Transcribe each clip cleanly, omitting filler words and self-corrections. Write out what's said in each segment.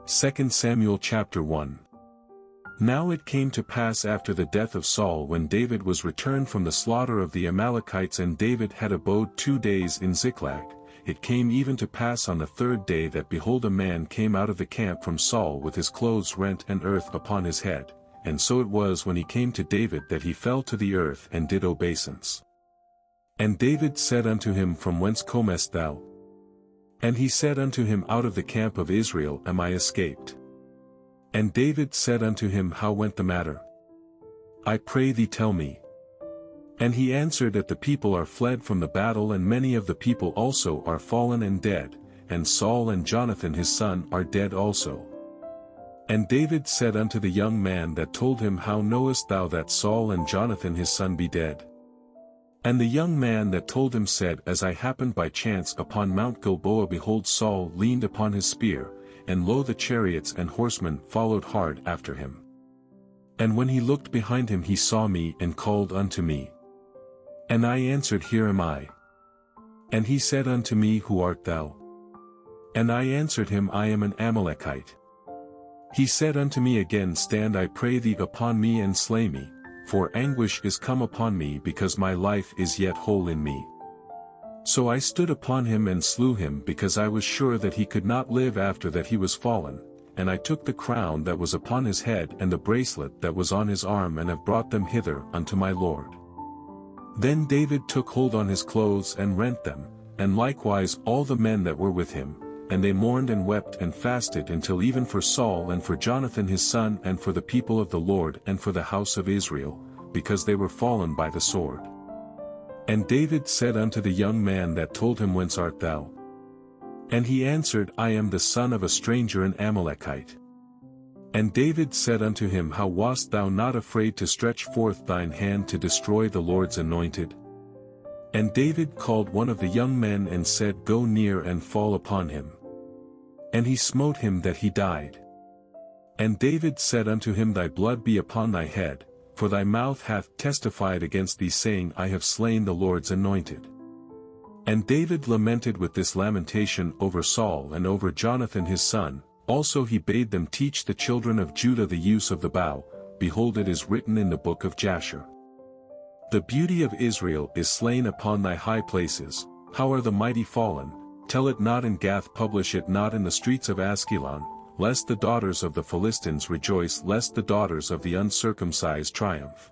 2 Samuel chapter 1. Now it came to pass after the death of Saul, when David was returned from the slaughter of the Amalekites, and David had abode 2 days in Ziklag, it came even to pass on the 3rd day that behold a man came out of the camp from Saul with his clothes rent and earth upon his head, and so it was when he came to David that he fell to the earth and did obeisance. And David said unto him, From whence comest thou? And he said unto him, Out of the camp of Israel am I escaped. And David said unto him, How went the matter? I pray thee tell me. And he answered that the people are fled from the battle, and many of the people also are fallen and dead, and Saul and Jonathan his son are dead also. And David said unto the young man that told him, How knowest thou that Saul and Jonathan his son be dead? And the young man that told him said, As I happened by chance upon Mount Gilboa, behold, Saul leaned upon his spear, and lo, the chariots and horsemen followed hard after him. And when he looked behind him, he saw me, and called unto me. And I answered, Here am I. And he said unto me, Who art thou? And I answered him, I am an Amalekite. He said unto me again, Stand, I pray thee, upon me, and slay me, for anguish is come upon me, because my life is yet whole in me. So I stood upon him and slew him, because I was sure that he could not live after that he was fallen, and I took the crown that was upon his head and the bracelet that was on his arm, and have brought them hither unto my lord. Then David took hold on his clothes and rent them, and likewise all the men that were with him, and they mourned and wept and fasted until even for Saul and for Jonathan his son and for the people of the Lord and for the house of Israel, because they were fallen by the sword. And David said unto the young man that told him, Whence art thou? And he answered, I am the son of a stranger, an Amalekite. And David said unto him, How wast thou not afraid to stretch forth thine hand to destroy the Lord's anointed? And David called one of the young men and said, Go near and fall upon him. And he smote him that he died. And David said unto him, Thy blood be upon thy head, for thy mouth hath testified against thee, saying, I have slain the Lord's anointed. And David lamented with this lamentation over Saul and over Jonathan his son. Also he bade them teach the children of Judah the use of the bow. Behold, it is written in the book of Jasher. The beauty of Israel is slain upon thy high places. How are the mighty fallen? Tell it not in Gath, publish it not in the streets of Askelon, lest the daughters of the Philistines rejoice, lest the daughters of the uncircumcised triumph.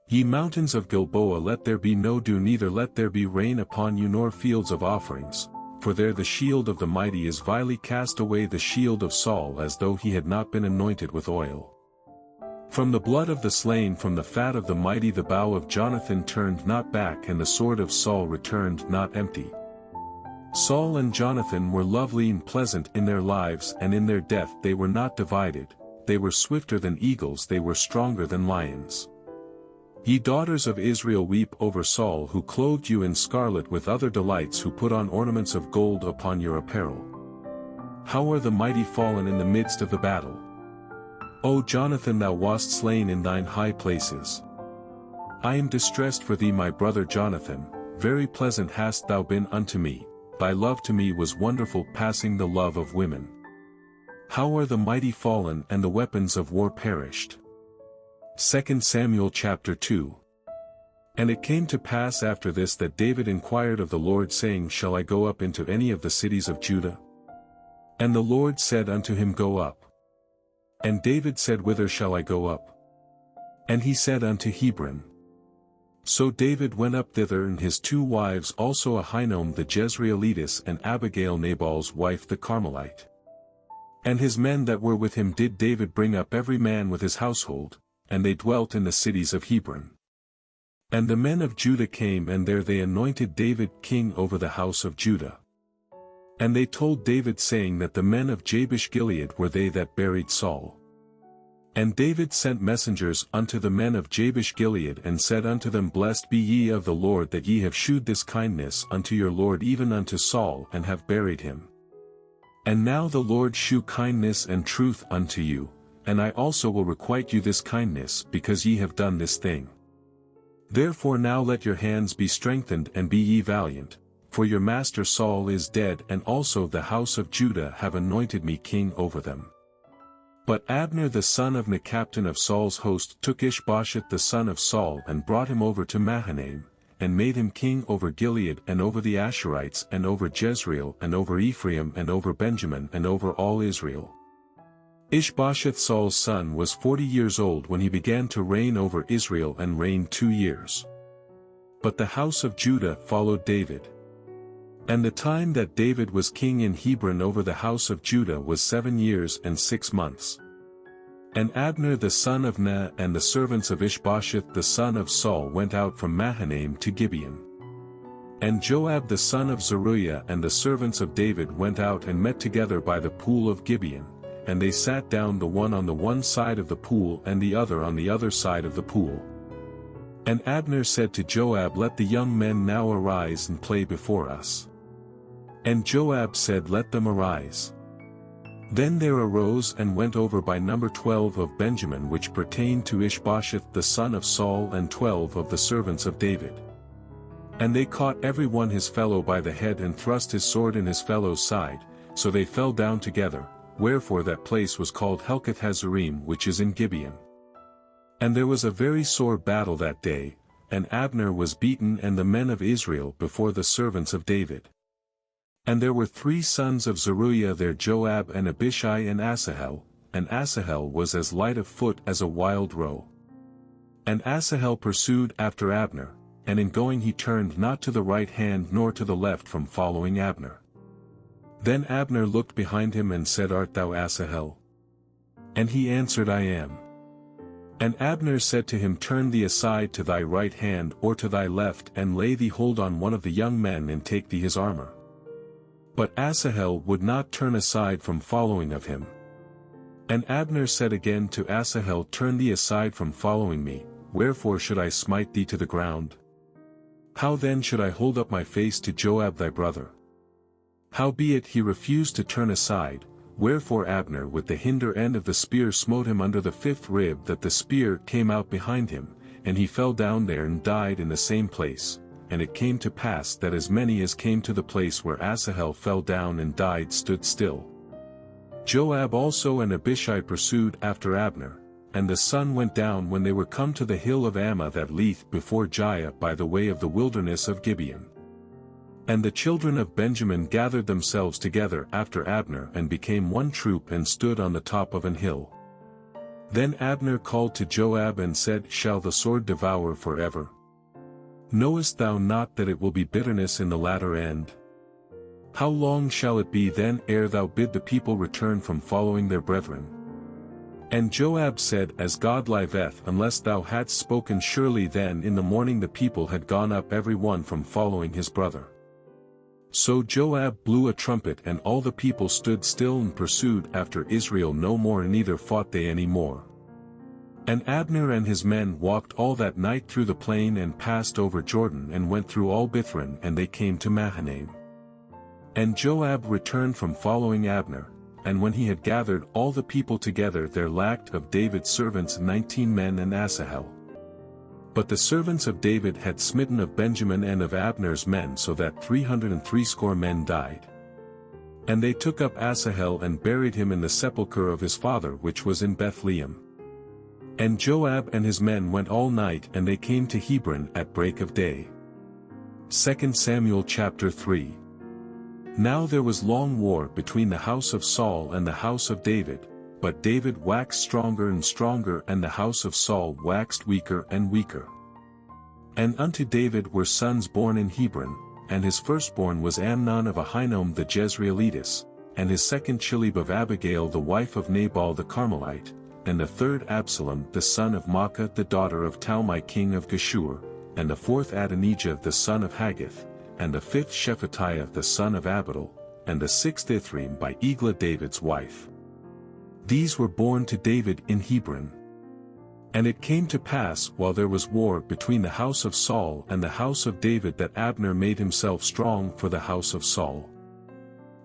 Ye mountains of Gilboa, let there be no dew, neither let there be rain upon you, nor fields of offerings, for there the shield of the mighty is vilely cast away, the shield of Saul, as though he had not been anointed with oil. From the blood of the slain, from the fat of the mighty, the bow of Jonathan turned not back, and the sword of Saul returned not empty. Saul and Jonathan were lovely and pleasant in their lives, and in their death they were not divided. They were swifter than eagles, they were stronger than lions. Ye daughters of Israel, weep over Saul, who clothed you in scarlet with other delights, who put on ornaments of gold upon your apparel. How are the mighty fallen in the midst of the battle? O Jonathan, thou wast slain in thine high places. I am distressed for thee, my brother Jonathan, very pleasant hast thou been unto me. Thy love to me was wonderful, passing the love of women. How are the mighty fallen, and the weapons of war perished? 2 Samuel chapter 2. And it came to pass after this that David inquired of the Lord, saying, Shall I go up into any of the cities of Judah? And the Lord said unto him, Go up. And David said, Whither shall I go up? And he said, Unto Hebron. So David went up thither, and his 2 wives, also Ahinoam the Jezreelitess, and Abigail Nabal's wife the Carmelite. And his men that were with him did David bring up, every man with his household, and they dwelt in the cities of Hebron. And the men of Judah came, and there they anointed David king over the house of Judah. And they told David, saying that the men of Jabesh Gilead were they that buried Saul. And David sent messengers unto the men of Jabesh Gilead, and said unto them, Blessed be ye of the Lord, that ye have shewed this kindness unto your Lord, even unto Saul, and have buried him. And now the Lord shew kindness and truth unto you, and I also will requite you this kindness, because ye have done this thing. Therefore now let your hands be strengthened, and be ye valiant, for your master Saul is dead and also the house of Judah have anointed me king over them. But Abner the son of Ner, captain of Saul's host, took Ishbosheth the son of Saul and brought him over to Mahanaim, and made him king over Gilead and over the Asherites and over Jezreel and over Ephraim and over Benjamin and over all Israel. Ishbosheth Saul's son was 40 years old when he began to reign over Israel and reigned 2 years. But the house of Judah followed David. And the time that David was king in Hebron over the house of Judah was 7 years and 6 months. And Abner the son of Ner and the servants of Ishbosheth the son of Saul went out from Mahanaim to Gibeon. And Joab the son of Zeruiah and the servants of David went out and met together by the pool of Gibeon, and they sat down the one on the one side of the pool and the other on the other side of the pool. And Abner said to Joab, Let the young men now arise and play before us. And Joab said, Let them arise. Then there arose and went over by number 12 of Benjamin, which pertained to Ishbosheth the son of Saul, and 12 of the servants of David. And they caught every one his fellow by the head and thrust his sword in his fellow's side, so they fell down together, wherefore that place was called Helkath Hazarim, which is in Gibeon. And there was a very sore battle that day, and Abner was beaten and the men of Israel before the servants of David. And there were 3 sons of Zeruiah there, Joab and Abishai and Asahel was as light of foot as a wild roe. And Asahel pursued after Abner, and in going he turned not to the right hand nor to the left from following Abner. Then Abner looked behind him and said, Art thou Asahel? And he answered, I am. And Abner said to him, Turn thee aside to thy right hand or to thy left, and lay thee hold on one of the young men and take thee his armor. But Asahel would not turn aside from following of him. And Abner said again to Asahel, Turn thee aside from following me, wherefore should I smite thee to the ground? How then should I hold up my face to Joab thy brother? Howbeit he refused to turn aside, wherefore Abner with the hinder end of the spear smote him under the 5th rib, that the spear came out behind him, and he fell down there and died in the same place. And it came to pass that as many as came to the place where Asahel fell down and died stood still. Joab also and Abishai pursued after Abner, and the sun went down when they were come to the hill of Ammah that lieth before Giah by the way of the wilderness of Gibeon. And the children of Benjamin gathered themselves together after Abner and became one troop and stood on the top of an hill. Then Abner called to Joab and said, Shall the sword devour forever? Knowest thou not that it will be bitterness in the latter end? How long shall it be then ere thou bid the people return from following their brethren? And Joab said, As God liveth, unless thou hadst spoken, surely then in the morning the people had gone up every one from following his brother. So Joab blew a trumpet, and all the people stood still and pursued after Israel no more, neither fought they any more. And Abner and his men walked all that night through the plain and passed over Jordan and went through all Bithron, and they came to Mahanaim. And Joab returned from following Abner, and when he had gathered all the people together, there lacked of David's servants 19 men and Asahel. But the servants of David had smitten of Benjamin and of Abner's men, so that 360 men died. And they took up Asahel and buried him in the sepulchre of his father, which was in Bethlehem. And Joab and his men went all night, and they came to Hebron at break of day. 2 Samuel chapter 3. Now there was long war between the house of Saul and the house of David, but David waxed stronger and stronger, and the house of Saul waxed weaker and weaker. And unto David were sons born in Hebron, and his firstborn was Amnon of Ahinoam the Jezreelitess, and his second Chilib of Abigail the wife of Nabal the Carmelite, and the third Absalom the son of Maacah the daughter of Talmai king of Geshur, and the fourth Adonijah the son of Haggith, and the fifth Shephatiah the son of Abidal, and the sixth Ithream by Eglah David's wife. These were born to David in Hebron. And it came to pass, while there was war between the house of Saul and the house of David, that Abner made himself strong for the house of Saul.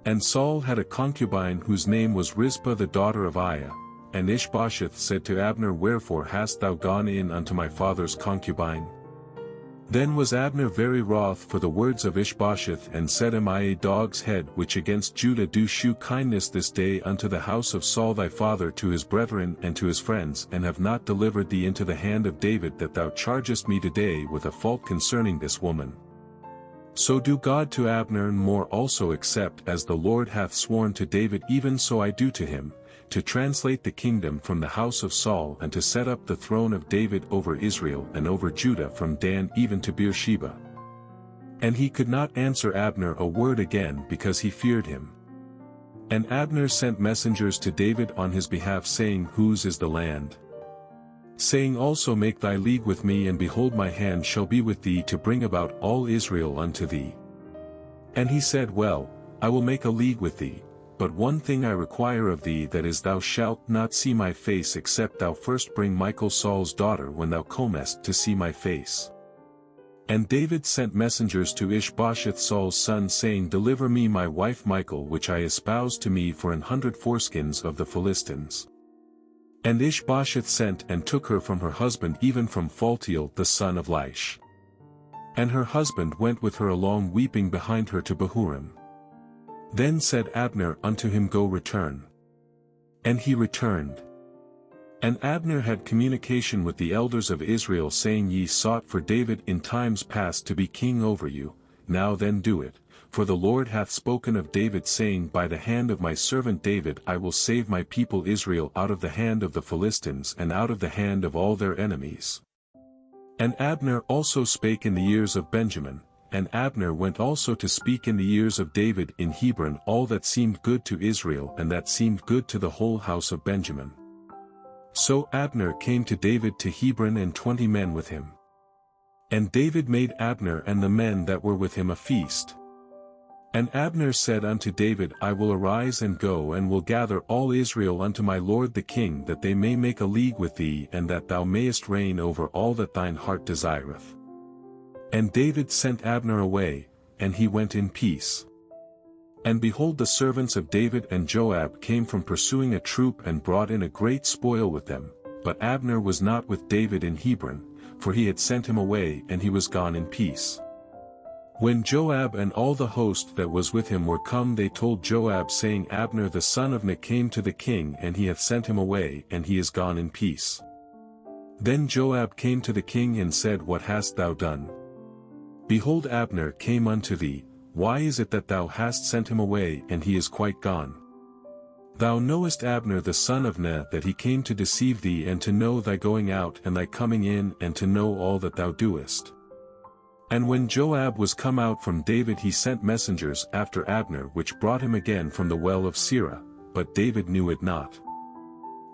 And Saul had a concubine whose name was Rizpah the daughter of Aiah, and Ishbosheth said to Abner, Wherefore hast thou gone in unto my father's concubine? Then was Abner very wroth for the words of Ishbosheth, and said, Am I a dog's head which against Judah do shew kindness this day unto the house of Saul thy father to his brethren and to his friends, and have not delivered thee into the hand of David, that thou chargest me today with a fault concerning this woman? So do God to Abner, and more also, except as the Lord hath sworn to David, even so I do to him, to translate the kingdom from the house of Saul, and to set up the throne of David over Israel and over Judah from Dan even to Beersheba. And he could not answer Abner a word again, because he feared him. And Abner sent messengers to David on his behalf, saying, Whose is the land? Saying also, Make thy league with me, and behold, my hand shall be with thee to bring about all Israel unto thee. And he said, Well, I will make a league with thee. But one thing I require of thee, that is, thou shalt not see my face, except thou first bring Michal Saul's daughter when thou comest to see my face. And David sent messengers to Ishbosheth Saul's son, saying, Deliver me my wife Michal, which I espoused to me for 100 foreskins of the Philistines. And Ishbosheth sent and took her from her husband, even from Phaltiel the son of Laish. And her husband went with her along, weeping behind her, to Bahurim. Then said Abner unto him, Go, return. And he returned. And Abner had communication with the elders of Israel, saying, Ye sought for David in times past to be king over you, now then do it, for the Lord hath spoken of David, saying, By the hand of my servant David I will save my people Israel out of the hand of the Philistines, and out of the hand of all their enemies. And Abner also spake in the ears of Benjamin, and Abner went also to speak in the ears of David in Hebron all that seemed good to Israel, and that seemed good to the whole house of Benjamin. So Abner came to David to Hebron, and 20 men with him. And David made Abner and the men that were with him a feast. And Abner said unto David, I will arise and go, and will gather all Israel unto my lord the king, that they may make a league with thee, and that thou mayest reign over all that thine heart desireth. And David sent Abner away, and he went in peace. And behold, the servants of David and Joab came from pursuing a troop, and brought in a great spoil with them, but Abner was not with David in Hebron, for he had sent him away, and he was gone in peace. When Joab and all the host that was with him were come, they told Joab, saying, Abner the son of Ner came to the king, and he hath sent him away, and he is gone in peace. Then Joab came to the king and said, What hast thou done? Behold, Abner came unto thee. Why is it that thou hast sent him away, and he is quite gone? Thou knowest Abner the son of Ner, that he came to deceive thee, and to know thy going out and thy coming in, and to know all that thou doest. And when Joab was come out from David, he sent messengers after Abner, which brought him again from the well of Sirah, but David knew it not.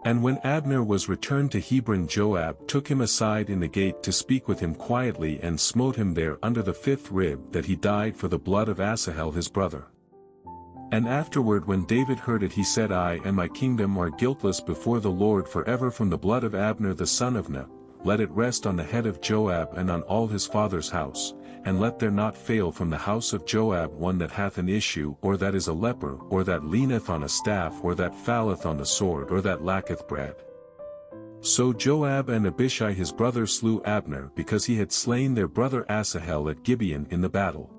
And when Abner was returned to Hebron, Joab took him aside in the gate to speak with him quietly, and smote him there under the 5th rib, that he died for the blood of Asahel his brother. And afterward, when David heard it, he said, I and my kingdom are guiltless before the Lord forever from the blood of Abner the son of Ner. Let it rest on the head of Joab and on all his father's house, and let there not fail from the house of Joab one that hath an issue, or that is a leper, or that leaneth on a staff, or that falleth on the sword, or that lacketh bread. So Joab and Abishai his brother slew Abner, because he had slain their brother Asahel at Gibeon in the battle.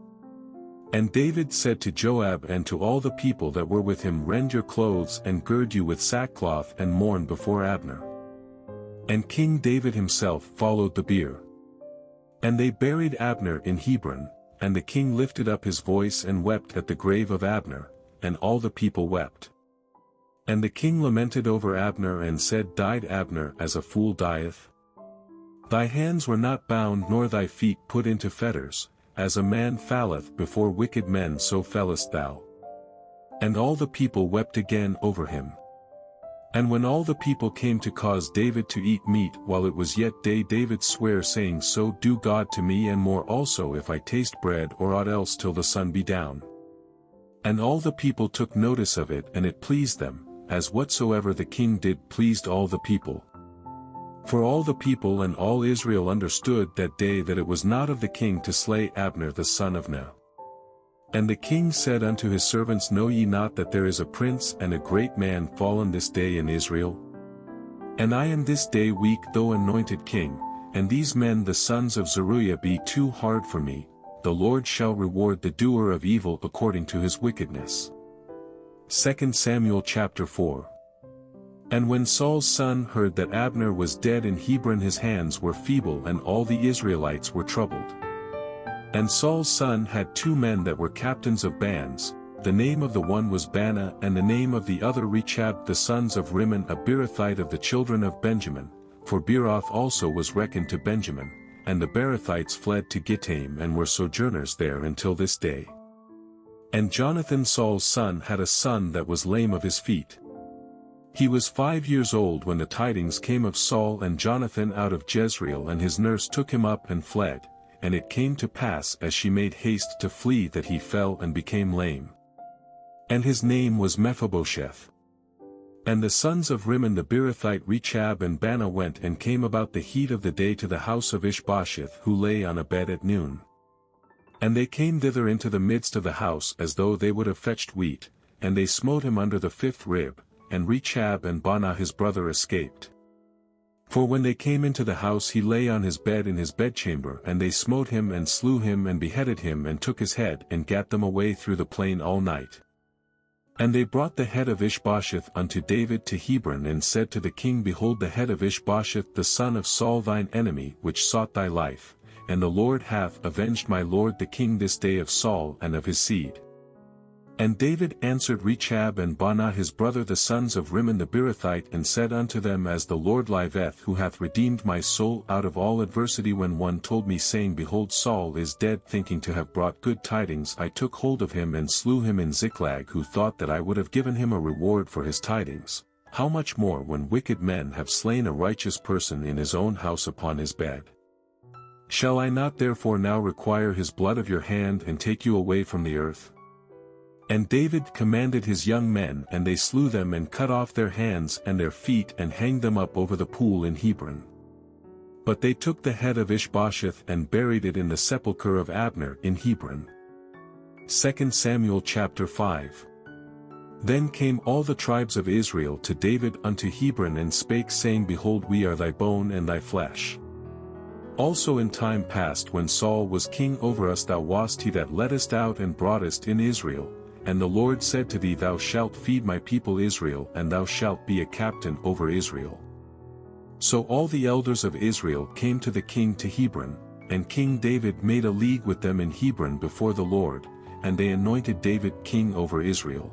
And David said to Joab and to all the people that were with him, Rend your clothes, and gird you with sackcloth, and mourn before Abner. And King David himself followed the bier. And they buried Abner in Hebron, and the king lifted up his voice and wept at the grave of Abner, and all the people wept. And the king lamented over Abner, and said, Died Abner as a fool dieth? Thy hands were not bound, nor thy feet put into fetters, as a man falleth before wicked men, so fellest thou. And all the people wept again over him. And when all the people came to cause David to eat meat while it was yet day, David sware, saying, So do God to me, and more also, if I taste bread or aught else till the sun be down. And all the people took notice of it, and it pleased them, as whatsoever the king did pleased all the people. For all the people and all Israel understood that day that it was not of the king to slay Abner the son of Ner. And the king said unto his servants, Know ye not that there is a prince and a great man fallen this day in Israel? And I am this day weak, though anointed king, and these men the sons of Zeruiah be too hard for me, the Lord shall reward the doer of evil according to his wickedness. 2 Samuel chapter 4. And when Saul's son heard that Abner was dead in Hebron, his hands were feeble and all the Israelites were troubled. And Saul's son had 2 men that were captains of bands, the name of the one was Baanah and the name of the other Rechab, the sons of Rimmon, a Beerothite of the children of Benjamin, for Beeroth also was reckoned to Benjamin, and the Beerothites fled to Gittaim and were sojourners there until this day. And Jonathan Saul's son had a son that was lame of his feet. He was 5 years old when the tidings came of Saul and Jonathan out of Jezreel, and his nurse took him up and fled, and it came to pass as she made haste to flee that he fell and became lame. And his name was Mephibosheth. And the sons of Rimmon the Beerothite Rechab and Baanah went and came about the heat of the day to the house of Ishbosheth, who lay on a bed at noon. And they came thither into the midst of the house as though they would have fetched wheat, and they smote him under the 5th rib, and Rechab and Baanah his brother escaped. For when they came into the house he lay on his bed in his bedchamber, and they smote him and slew him and beheaded him and took his head and gat them away through the plain all night. And they brought the head of Ishbosheth unto David to Hebron, and said to the king, Behold the head of Ishbosheth the son of Saul thine enemy, which sought thy life, and the Lord hath avenged my lord the king this day of Saul and of his seed. And David answered Rechab and Baanah his brother the sons of Rimmon the Beerothite, and said unto them, As the Lord liveth, who hath redeemed my soul out of all adversity, when one told me, saying, Behold, Saul is dead, thinking to have brought good tidings, I took hold of him and slew him in Ziklag, who thought that I would have given him a reward for his tidings. How much more when wicked men have slain a righteous person in his own house upon his bed? Shall I not therefore now require his blood of your hand, and take you away from the earth? And David commanded his young men, and they slew them and cut off their hands and their feet and hanged them up over the pool in Hebron. But they took the head of Ishbosheth and buried it in the sepulchre of Abner in Hebron. 2 Samuel chapter 5. Then came all the tribes of Israel to David unto Hebron, and spake, saying, Behold, we are thy bone and thy flesh. Also in time past, when Saul was king over us, thou wast he that leddest out and broughtest in Israel. And the Lord said to thee, Thou shalt feed my people Israel, and thou shalt be a captain over Israel. So all the elders of Israel came to the king to Hebron, and King David made a league with them in Hebron before the Lord, and they anointed David king over Israel.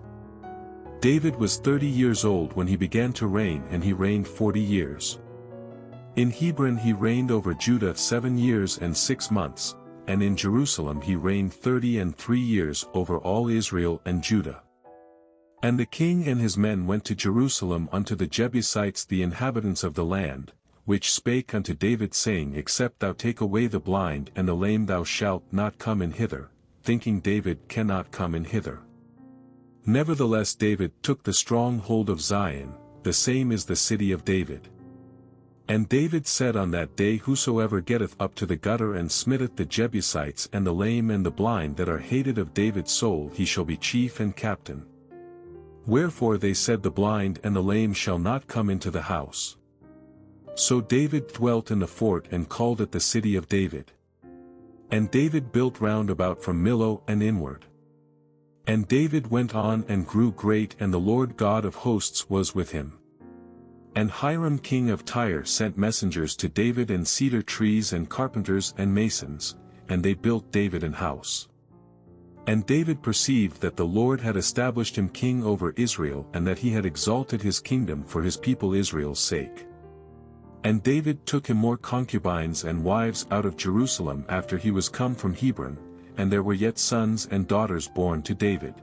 David was 30 years old when he began to reign, and he reigned 40 years. In Hebron he reigned over Judah 7 years and 6 months, and in Jerusalem he reigned 33 years over all Israel and Judah. And the king and his men went to Jerusalem unto the Jebusites, the inhabitants of the land, which spake unto David, saying, Except thou take away the blind and the lame, thou shalt not come in hither, thinking David cannot come in hither. Nevertheless David took the strong hold of Zion, the same is the city of David. And David said on that day, Whosoever getteth up to the gutter and smitteth the Jebusites and the lame and the blind that are hated of David's soul, he shall be chief and captain. Wherefore they said, The blind and the lame shall not come into the house. So David dwelt in the fort and called it the city of David. And David built round about from Millo and inward. And David went on and grew great, and the Lord God of hosts was with him. And Hiram king of Tyre sent messengers to David, and cedar trees and carpenters and masons, and they built David an house. And David perceived that the Lord had established him king over Israel, and that he had exalted his kingdom for his people Israel's sake. And David took him more concubines and wives out of Jerusalem after he was come from Hebron, and there were yet sons and daughters born to David.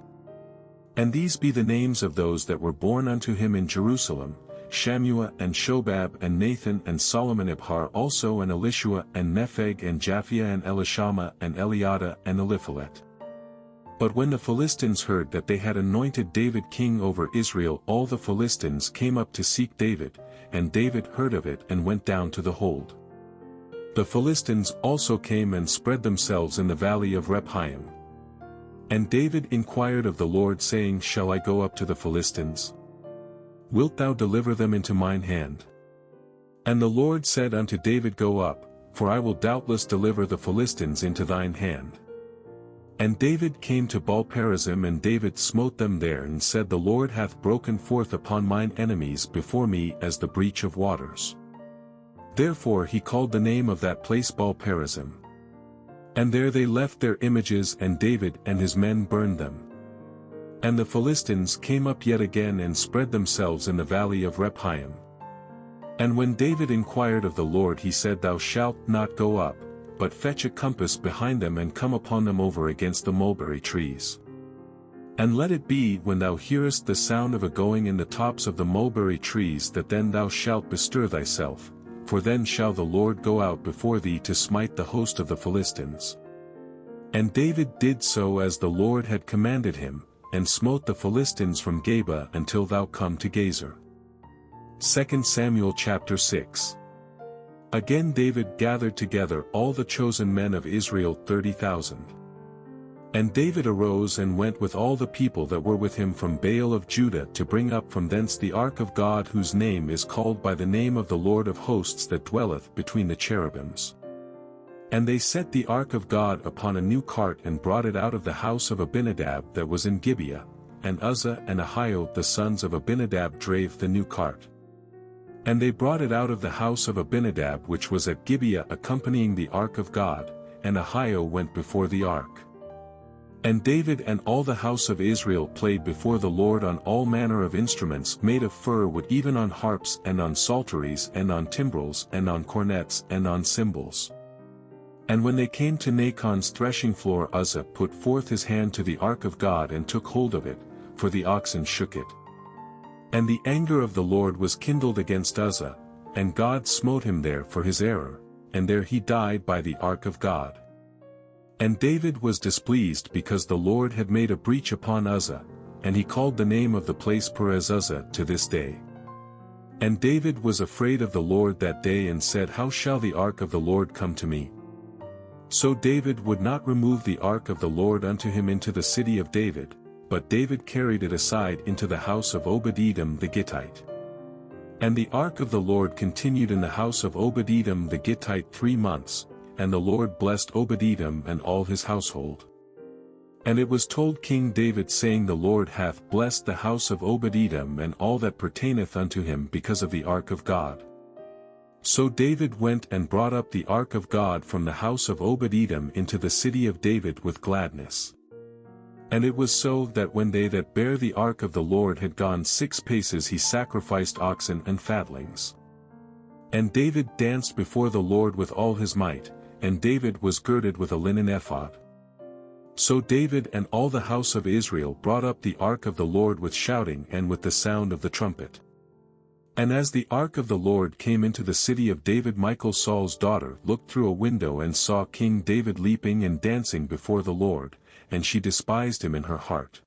And these be the names of those that were born unto him in Jerusalem: Shammua and Shobab and Nathan and Solomon, Ibhar also, and Elishua and Nepheg and Japhia and Elishama and Eliada and Eliphalet. But when the Philistines heard that they had anointed David king over Israel, all the Philistines came up to seek David, and David heard of it and went down to the hold. The Philistines also came and spread themselves in the valley of Rephaim. And David inquired of the Lord, saying, Shall I go up to the Philistines? Wilt thou deliver them into mine hand? And the Lord said unto David, Go up, for I will doubtless deliver the Philistines into thine hand. And David came to Baal-perazim, and David smote them there, and said, The Lord hath broken forth upon mine enemies before me as the breach of waters. Therefore he called the name of that place Baal-perazim. And there they left their images, and David and his men burned them. And the Philistines came up yet again and spread themselves in the valley of Rephaim. And when David inquired of the Lord, he said, Thou shalt not go up, but fetch a compass behind them, and come upon them over against the mulberry trees. And let it be, when thou hearest the sound of a going in the tops of the mulberry trees, that then thou shalt bestir thyself, for then shall the Lord go out before thee to smite the host of the Philistines. And David did so as the Lord had commanded him, and smote the Philistines from Geba until thou come to Gezer. 2 Samuel chapter 6. Again David gathered together all the chosen men of Israel, 30,000. And David arose and went with all the people that were with him from Baal of Judah to bring up from thence the ark of God, whose name is called by the name of the Lord of hosts, that dwelleth between the cherubims. And they set the ark of God upon a new cart, and brought it out of the house of Abinadab that was in Gibeah, and Uzzah and Ahio the sons of Abinadab drave the new cart. And they brought it out of the house of Abinadab which was at Gibeah, accompanying the ark of God, and Ahio went before the ark. And David and all the house of Israel played before the Lord on all manner of instruments made of fir wood, even on harps, and on psalteries, and on timbrels, and on cornets, and on cymbals. And when they came to Nachon's threshing floor, Uzzah put forth his hand to the ark of God, and took hold of it, for the oxen shook it. And the anger of the Lord was kindled against Uzzah, and God smote him there for his error, and there he died by the ark of God. And David was displeased because the Lord had made a breach upon Uzzah, and he called the name of the place Perez Uzzah to this day. And David was afraid of the Lord that day, and said, How shall the ark of the Lord come to me? So David would not remove the ark of the Lord unto him into the city of David, but David carried it aside into the house of Obed-Edom the Gittite. And the ark of the Lord continued in the house of Obed-Edom the Gittite 3 months, and the Lord blessed Obed-Edom and all his household. And it was told King David, saying, The Lord hath blessed the house of Obed-Edom and all that pertaineth unto him because of the ark of God. So David went and brought up the ark of God from the house of Obed-Edom into the city of David with gladness. And it was so that when they that bare the ark of the Lord had gone 6 paces, he sacrificed oxen and fatlings. And David danced before the Lord with all his might, and David was girded with a linen ephod. So David and all the house of Israel brought up the ark of the Lord with shouting and with the sound of the trumpet. And as the ark of the Lord came into the city of David, Michal Saul's daughter looked through a window and saw King David leaping and dancing before the Lord, and she despised him in her heart.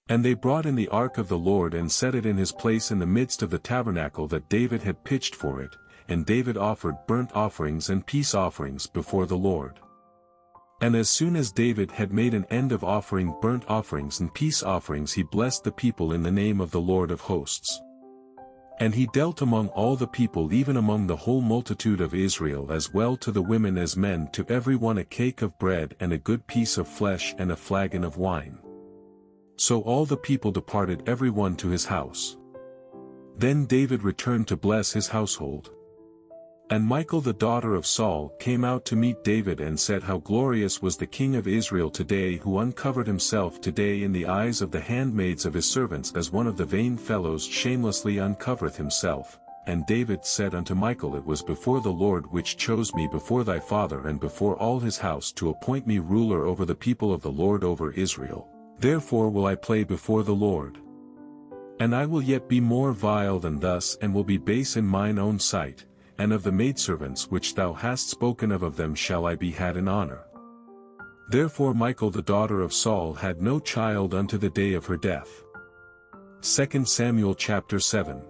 And they brought in the ark of the Lord and set it in his place in the midst of the tabernacle that David had pitched for it, and David offered burnt offerings and peace offerings before the Lord. And as soon as David had made an end of offering burnt offerings and peace offerings, he blessed the people in the name of the Lord of hosts. And he dealt among all the people, even among the whole multitude of Israel, as well to the women as men, to every one a cake of bread and a good piece of flesh and a flagon of wine. So all the people departed every one to his house. Then David returned to bless his household. And Michal the daughter of Saul came out to meet David and said, How glorious was the king of Israel today, who uncovered himself today in the eyes of the handmaids of his servants, as one of the vain fellows shamelessly uncovereth himself. And David said unto Michal, It was before the Lord which chose me before thy father and before all his house to appoint me ruler over the people of the Lord, over Israel. Therefore will I play before the Lord. And I will yet be more vile than thus, and will be base in mine own sight. And of the maidservants which thou hast spoken of them shall I be had in honor. Therefore Michal the daughter of Saul had no child unto the day of her death. 2 Samuel chapter 7.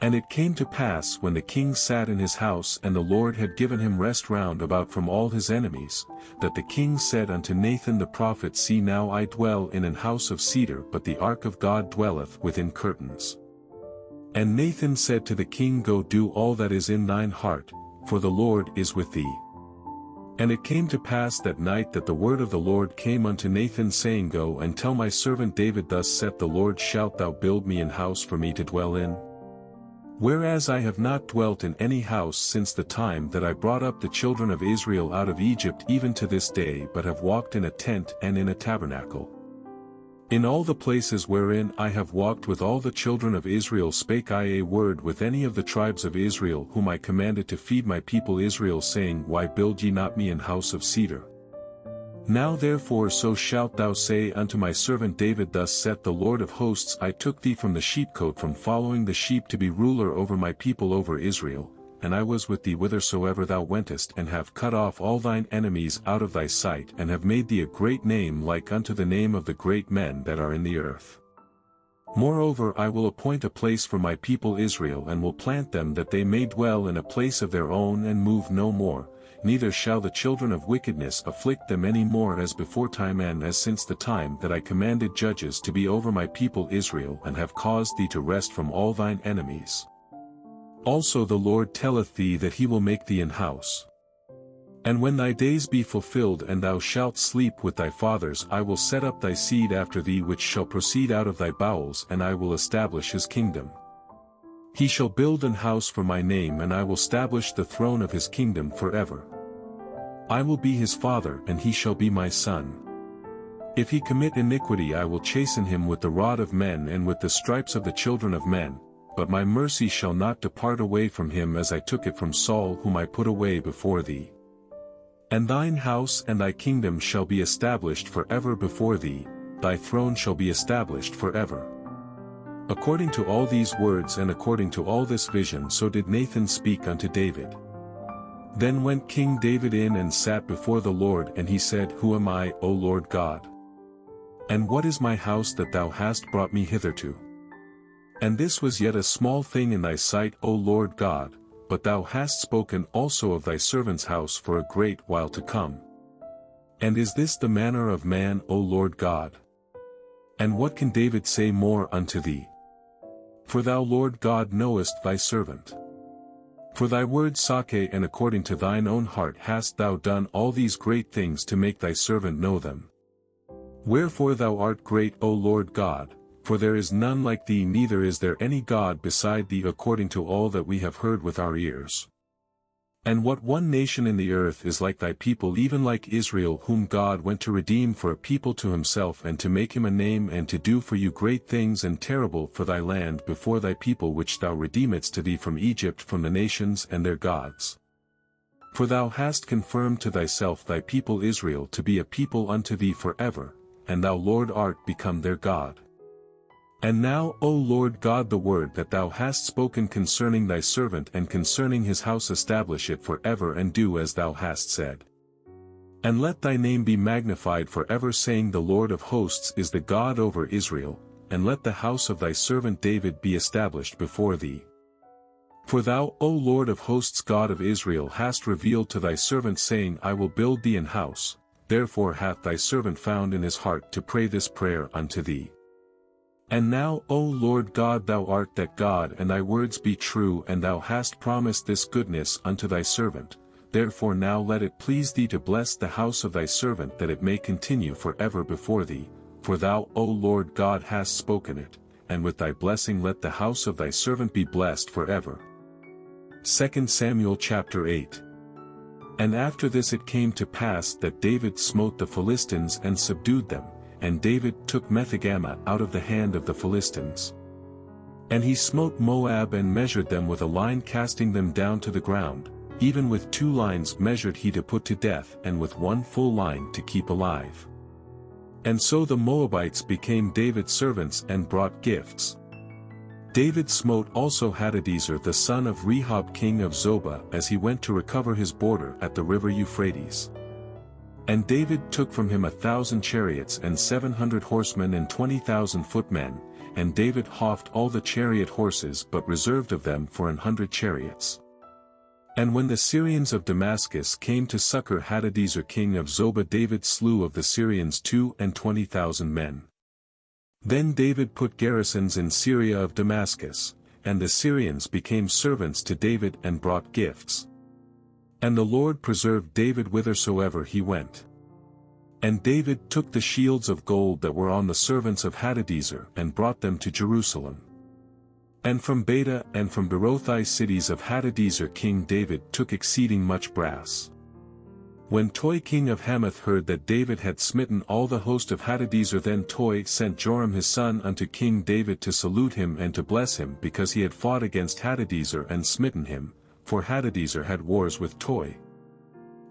And it came to pass, when the king sat in his house, and the Lord had given him rest round about from all his enemies, that the king said unto Nathan the prophet, See, now I dwell in an house of cedar, but the ark of God dwelleth within curtains. And Nathan said to the king, Go do all that is in thine heart, for the Lord is with thee. And it came to pass that night that the word of the Lord came unto Nathan, saying, Go and tell my servant David, Thus saith the Lord, Shalt thou build me an house for me to dwell in? Whereas I have not dwelt in any house since the time that I brought up the children of Israel out of Egypt even to this day, but have walked in a tent and in a tabernacle. In all the places wherein I have walked with all the children of Israel spake I a word with any of the tribes of Israel whom I commanded to feed my people Israel, saying, Why build ye not me an house of cedar? Now therefore so shalt thou say unto my servant David, Thus saith the Lord of hosts, I took thee from the sheepcote, from following the sheep, to be ruler over my people over Israel, and I was with thee whithersoever thou wentest, and have cut off all thine enemies out of thy sight, and have made thee a great name like unto the name of the great men that are in the earth. Moreover I will appoint a place for my people Israel, and will plant them that they may dwell in a place of their own and move no more, neither shall the children of wickedness afflict them any more as beforetime and as since the time that I commanded judges to be over my people Israel, and have caused thee to rest from all thine enemies. Also the Lord telleth thee that he will make thee an house. And when thy days be fulfilled and thou shalt sleep with thy fathers, I will set up thy seed after thee which shall proceed out of thy bowels, and I will establish his kingdom. He shall build an house for my name, and I will establish the throne of his kingdom forever. I will be his father, and he shall be my son. If he commit iniquity, I will chasten him with the rod of men and with the stripes of the children of men, but my mercy shall not depart away from him, as I took it from Saul whom I put away before thee. And thine house and thy kingdom shall be established forever before thee, thy throne shall be established forever. According to all these words and according to all this vision, so did Nathan speak unto David. Then went King David in and sat before the Lord, and he said, Who am I, O Lord God? And what is my house that thou hast brought me hitherto? And this was yet a small thing in thy sight, O Lord God, but thou hast spoken also of thy servant's house for a great while to come. And is this the manner of man, O Lord God? And what can David say more unto thee? For thou, Lord God, knowest thy servant. For thy word sake, and according to thine own heart hast thou done all these great things to make thy servant know them. Wherefore thou art great, O Lord God, for there is none like thee, neither is there any God beside thee, according to all that we have heard with our ears. And what one nation in the earth is like thy people, even like Israel, whom God went to redeem for a people to himself, and to make him a name, and to do for you great things and terrible for thy land before thy people, which thou redeemedst to thee from Egypt, from the nations and their gods? For thou hast confirmed to thyself thy people Israel to be a people unto thee forever, and thou, Lord, art become their God. And now, O Lord God, the word that thou hast spoken concerning thy servant and concerning his house, establish it forever, and do as thou hast said. And let thy name be magnified forever, saying, The Lord of hosts is the God over Israel, and let the house of thy servant David be established before thee. For thou, O Lord of hosts, God of Israel, hast revealed to thy servant, saying, I will build thee an house. Therefore hath thy servant found in his heart to pray this prayer unto thee. And now, O Lord God, thou art that God, and thy words be true, and thou hast promised this goodness unto thy servant. Therefore now let it please thee to bless the house of thy servant, that it may continue forever before thee, for thou, O Lord God, hast spoken it, and with thy blessing let the house of thy servant be blessed forever. 2 Samuel chapter 8. And after this it came to pass that David smote the Philistines and subdued them, and David took Methegama out of the hand of the Philistines. And he smote Moab and measured them with a line, casting them down to the ground, even with 2 lines measured he to put to death, and with 1 full line to keep alive. And so the Moabites became David's servants and brought gifts. David smote also Hadadezer the son of Rehob king of Zobah, as he went to recover his border at the river Euphrates. And David took from him 1,000 chariots and 700 horsemen and 20,000 footmen, and David houghed all the chariot horses, but reserved of them for 100 chariots. And when the Syrians of Damascus came to succor Hadadezer king of Zobah, David slew of the Syrians 22,000 men. Then David put garrisons in Syria of Damascus, and the Syrians became servants to David and brought gifts. And the Lord preserved David whithersoever he went. And David took the shields of gold that were on the servants of Hadadezer and brought them to Jerusalem. And from Beta and from Berothai cities of Hadadezer King David took exceeding much brass. When Toi king of Hamath heard that David had smitten all the host of Hadadezer, then Toi sent Joram his son unto King David to salute him and to bless him, because he had fought against Hadadezer and smitten him, for Hadadezer had wars with Toi.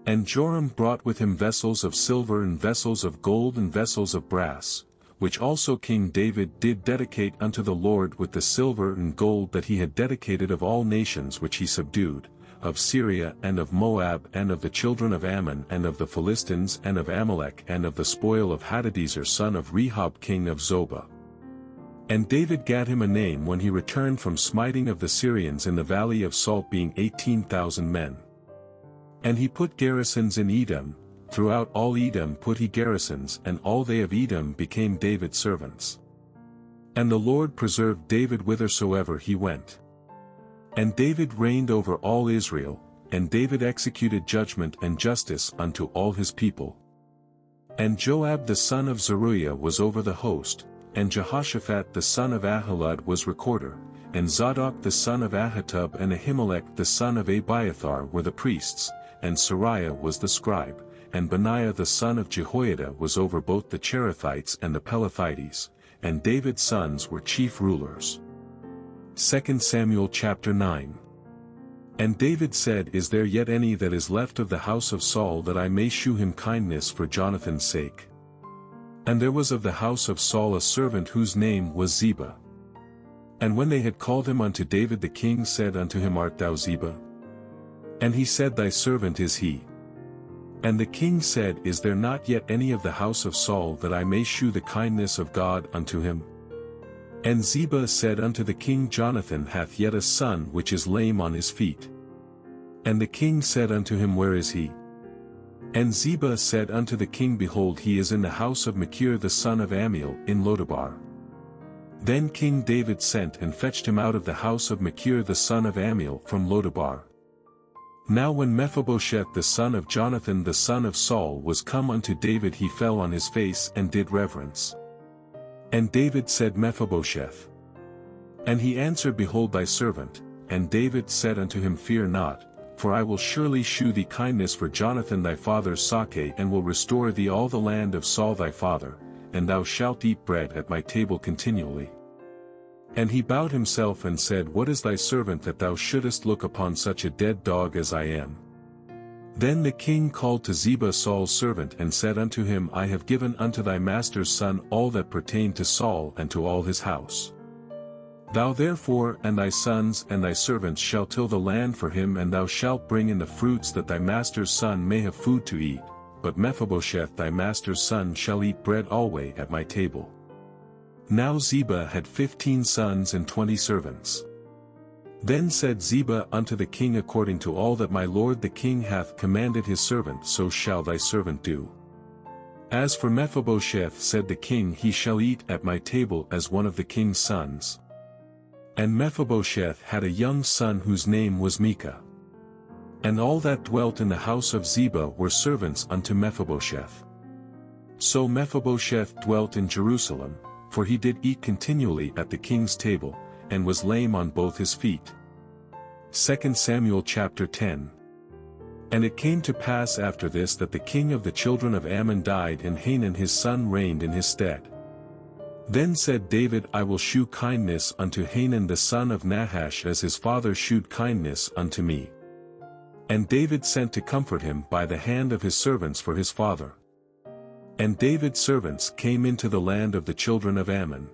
And Joram brought with him vessels of silver and vessels of gold and vessels of brass, which also King David did dedicate unto the Lord with the silver and gold that he had dedicated of all nations which he subdued, of Syria and of Moab and of the children of Ammon and of the Philistines and of Amalek and of the spoil of Hadadezer son of Rehob king of Zobah. And David gat him a name when he returned from smiting of the Syrians in the valley of Salt, being 18,000 men. And he put garrisons in Edom, throughout all Edom put he garrisons, and all they of Edom became David's servants. And the Lord preserved David whithersoever he went. And David reigned over all Israel, and David executed judgment and justice unto all his people. And Joab the son of Zeruiah was over the host, and Jehoshaphat the son of Ahilud was recorder, and Zadok the son of Ahitub and Ahimelech the son of Abiathar were the priests, and Sariah was the scribe, and Benaiah the son of Jehoiada was over both the Cherethites and the Pelethites, and David's sons were chief rulers. 2 Samuel chapter 9. And David said, Is there yet any that is left of the house of Saul, that I may shew him kindness for Jonathan's sake? And there was of the house of Saul a servant whose name was Ziba. And when they had called him unto David, the king said unto him, Art thou Ziba? And he said, Thy servant is he. And the king said, Is there not yet any of the house of Saul, that I may shew the kindness of God unto him? And Ziba said unto the king, Jonathan hath yet a son which is lame on his feet. And the king said unto him, Where is he? And Ziba said unto the king, Behold, he is in the house of Machir the son of Ammiel in Lodabar. Then King David sent and fetched him out of the house of Machir the son of Ammiel from Lodabar. Now when Mephibosheth the son of Jonathan the son of Saul was come unto David, he fell on his face and did reverence. And David said, Mephibosheth. And he answered, Behold thy servant. And David said unto him, Fear not, for I will surely shew thee kindness for Jonathan thy father's sake, and will restore thee all the land of Saul thy father, and thou shalt eat bread at my table continually. And he bowed himself and said, What is thy servant that thou shouldest look upon such a dead dog as I am? Then the king called to Ziba Saul's servant and said unto him, I have given unto thy master's son all that pertained to Saul and to all his house. Thou therefore and thy sons and thy servants shall till the land for him, and thou shalt bring in the fruits, that thy master's son may have food to eat, but Mephibosheth thy master's son shall eat bread alway at my table. Now Ziba had 15 sons and 20 servants. Then said Ziba unto the king, According to all that my lord the king hath commanded his servant, so shall thy servant do. As for Mephibosheth, said the king, he shall eat at my table as one of the king's sons. And Mephibosheth had a young son whose name was Micah. And all that dwelt in the house of Ziba were servants unto Mephibosheth. So Mephibosheth dwelt in Jerusalem, for he did eat continually at the king's table, and was lame on both his feet. 2 Samuel chapter 10. And it came to pass after this, that the king of the children of Ammon died, and Hanun his son reigned in his stead. Then said David, I will shew kindness unto Hanun the son of Nahash, as his father shewed kindness unto me. And David sent to comfort him by the hand of his servants for his father. And David's servants came into the land of the children of Ammon.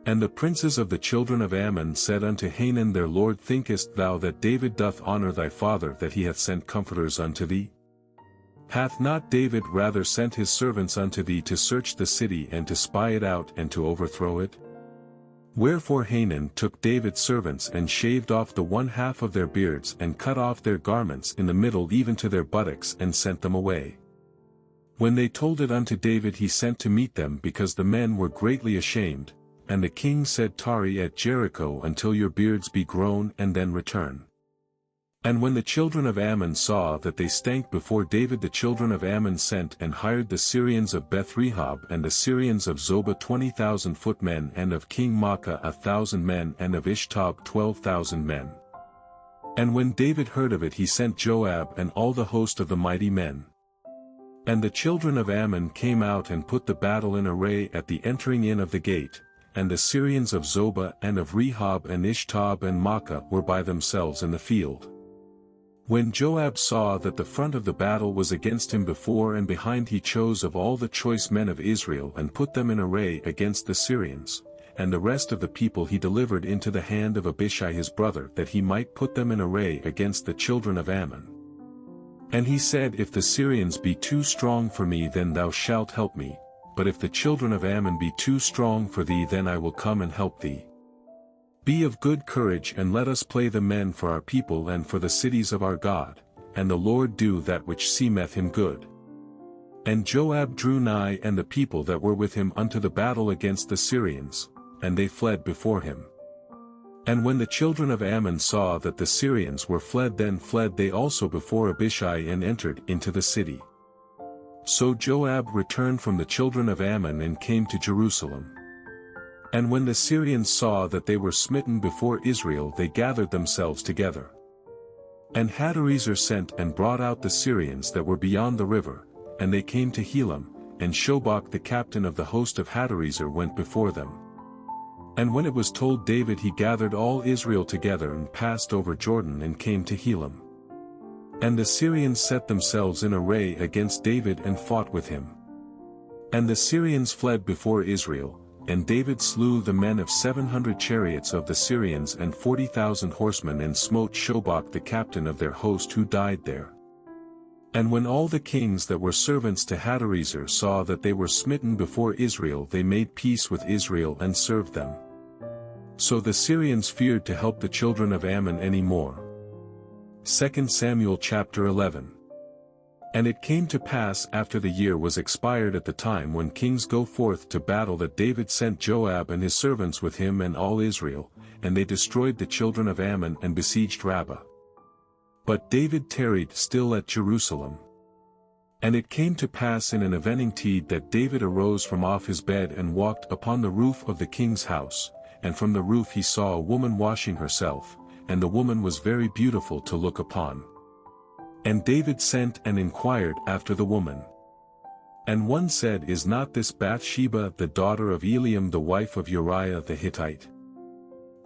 And the princes of the children of Ammon said unto Hanun their lord, Thinkest thou that David doth honor thy father, that he hath sent comforters unto thee? Hath not David rather sent his servants unto thee to search the city, and to spy it out, and to overthrow it? Wherefore Hanun took David's servants, and shaved off the one half of their beards, and cut off their garments in the middle even to their buttocks, and sent them away. When they told it unto David, he sent to meet them, because the men were greatly ashamed, And the king said, Tarry at Jericho until your beards be grown and then return. And when the children of Ammon saw that they stank before David, the children of Ammon sent and hired the Syrians of Beth-rehob and the Syrians of Zobah 20,000 footmen, and of King Maacah 1,000 men, and of Ishtob 12,000 men. And when David heard of it, he sent Joab and all the host of the mighty men. And the children of Ammon came out and put the battle in array at the entering in of the gate, and the Syrians of Zobah and of Rehob and Ishtob and Maacah were by themselves in the field. When Joab saw that the front of the battle was against him before and behind, he chose of all the choice men of Israel and put them in array against the Syrians, and the rest of the people he delivered into the hand of Abishai his brother, that he might put them in array against the children of Ammon. And he said, If the Syrians be too strong for me, then thou shalt help me, but if the children of Ammon be too strong for thee, then I will come and help thee. Be of good courage, and let us play the men for our people and for the cities of our God, and the Lord do that which seemeth him good. And Joab drew nigh, and the people that were with him, unto the battle against the Syrians, and they fled before him. And when the children of Ammon saw that the Syrians were fled, then fled they also before Abishai and entered into the city. So Joab returned from the children of Ammon and came to Jerusalem. And when the Syrians saw that they were smitten before Israel, they gathered themselves together. And Hadarezer sent and brought out the Syrians that were beyond the river, and they came to Helam, and Shobach the captain of the host of Hadarezer went before them. And when it was told David, he gathered all Israel together and passed over Jordan and came to Helam. And the Syrians set themselves in array against David and fought with him. And the Syrians fled before Israel, and David slew the men of 700 chariots of the Syrians and 40,000 horsemen, and smote Shobach the captain of their host, who died there. And when all the kings that were servants to Hadarezer saw that they were smitten before Israel, they made peace with Israel and served them. So the Syrians feared to help the children of Ammon any more. 2 Samuel chapter 11. And it came to pass after the year was expired, at the time when kings go forth to battle, that David sent Joab and his servants with him and all Israel, and they destroyed the children of Ammon and besieged Rabbah. But David tarried still at Jerusalem. And it came to pass in an evening that David arose from off his bed and walked upon the roof of the king's house, and from the roof he saw a woman washing herself, and the woman was very beautiful to look upon. And David sent and inquired after the woman. And one said, Is not this Bathsheba the daughter of Eliam, the wife of Uriah the Hittite?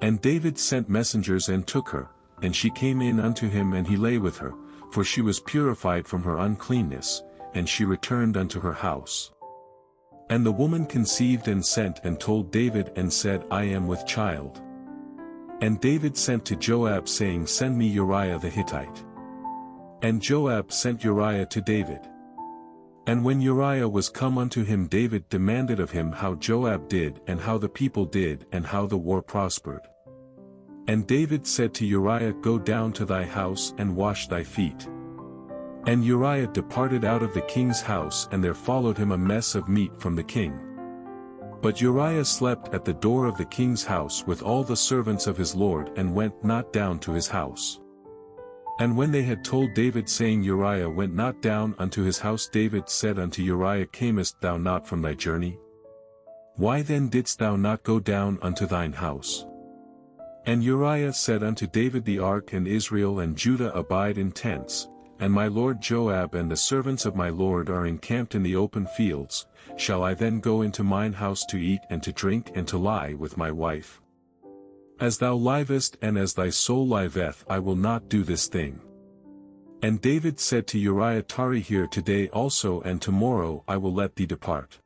And David sent messengers and took her, and she came in unto him, and he lay with her, for she was purified from her uncleanness, and she returned unto her house. And the woman conceived and sent and told David and said, I am with child. And David sent to Joab, saying, Send me Uriah the Hittite. And Joab sent Uriah to David. And when Uriah was come unto him, David demanded of him how Joab did, and how the people did, and how the war prospered. And David said to Uriah, Go down to thy house and wash thy feet. And Uriah departed out of the king's house, and there followed him a mess of meat from the king. But Uriah slept at the door of the king's house with all the servants of his lord, and went not down to his house. And when they had told David, saying, Uriah went not down unto his house, David said unto Uriah, Camest thou not from thy journey? Why then didst thou not go down unto thine house? And Uriah said unto David, The ark and Israel and Judah abide in tents, and my lord Joab and the servants of my lord are encamped in the open fields. Shall I then go into mine house to eat and to drink and to lie with my wife? As thou livest and as thy soul liveth, I will not do this thing. And David said to Uriah, Tarry here today also, and tomorrow I will let thee depart.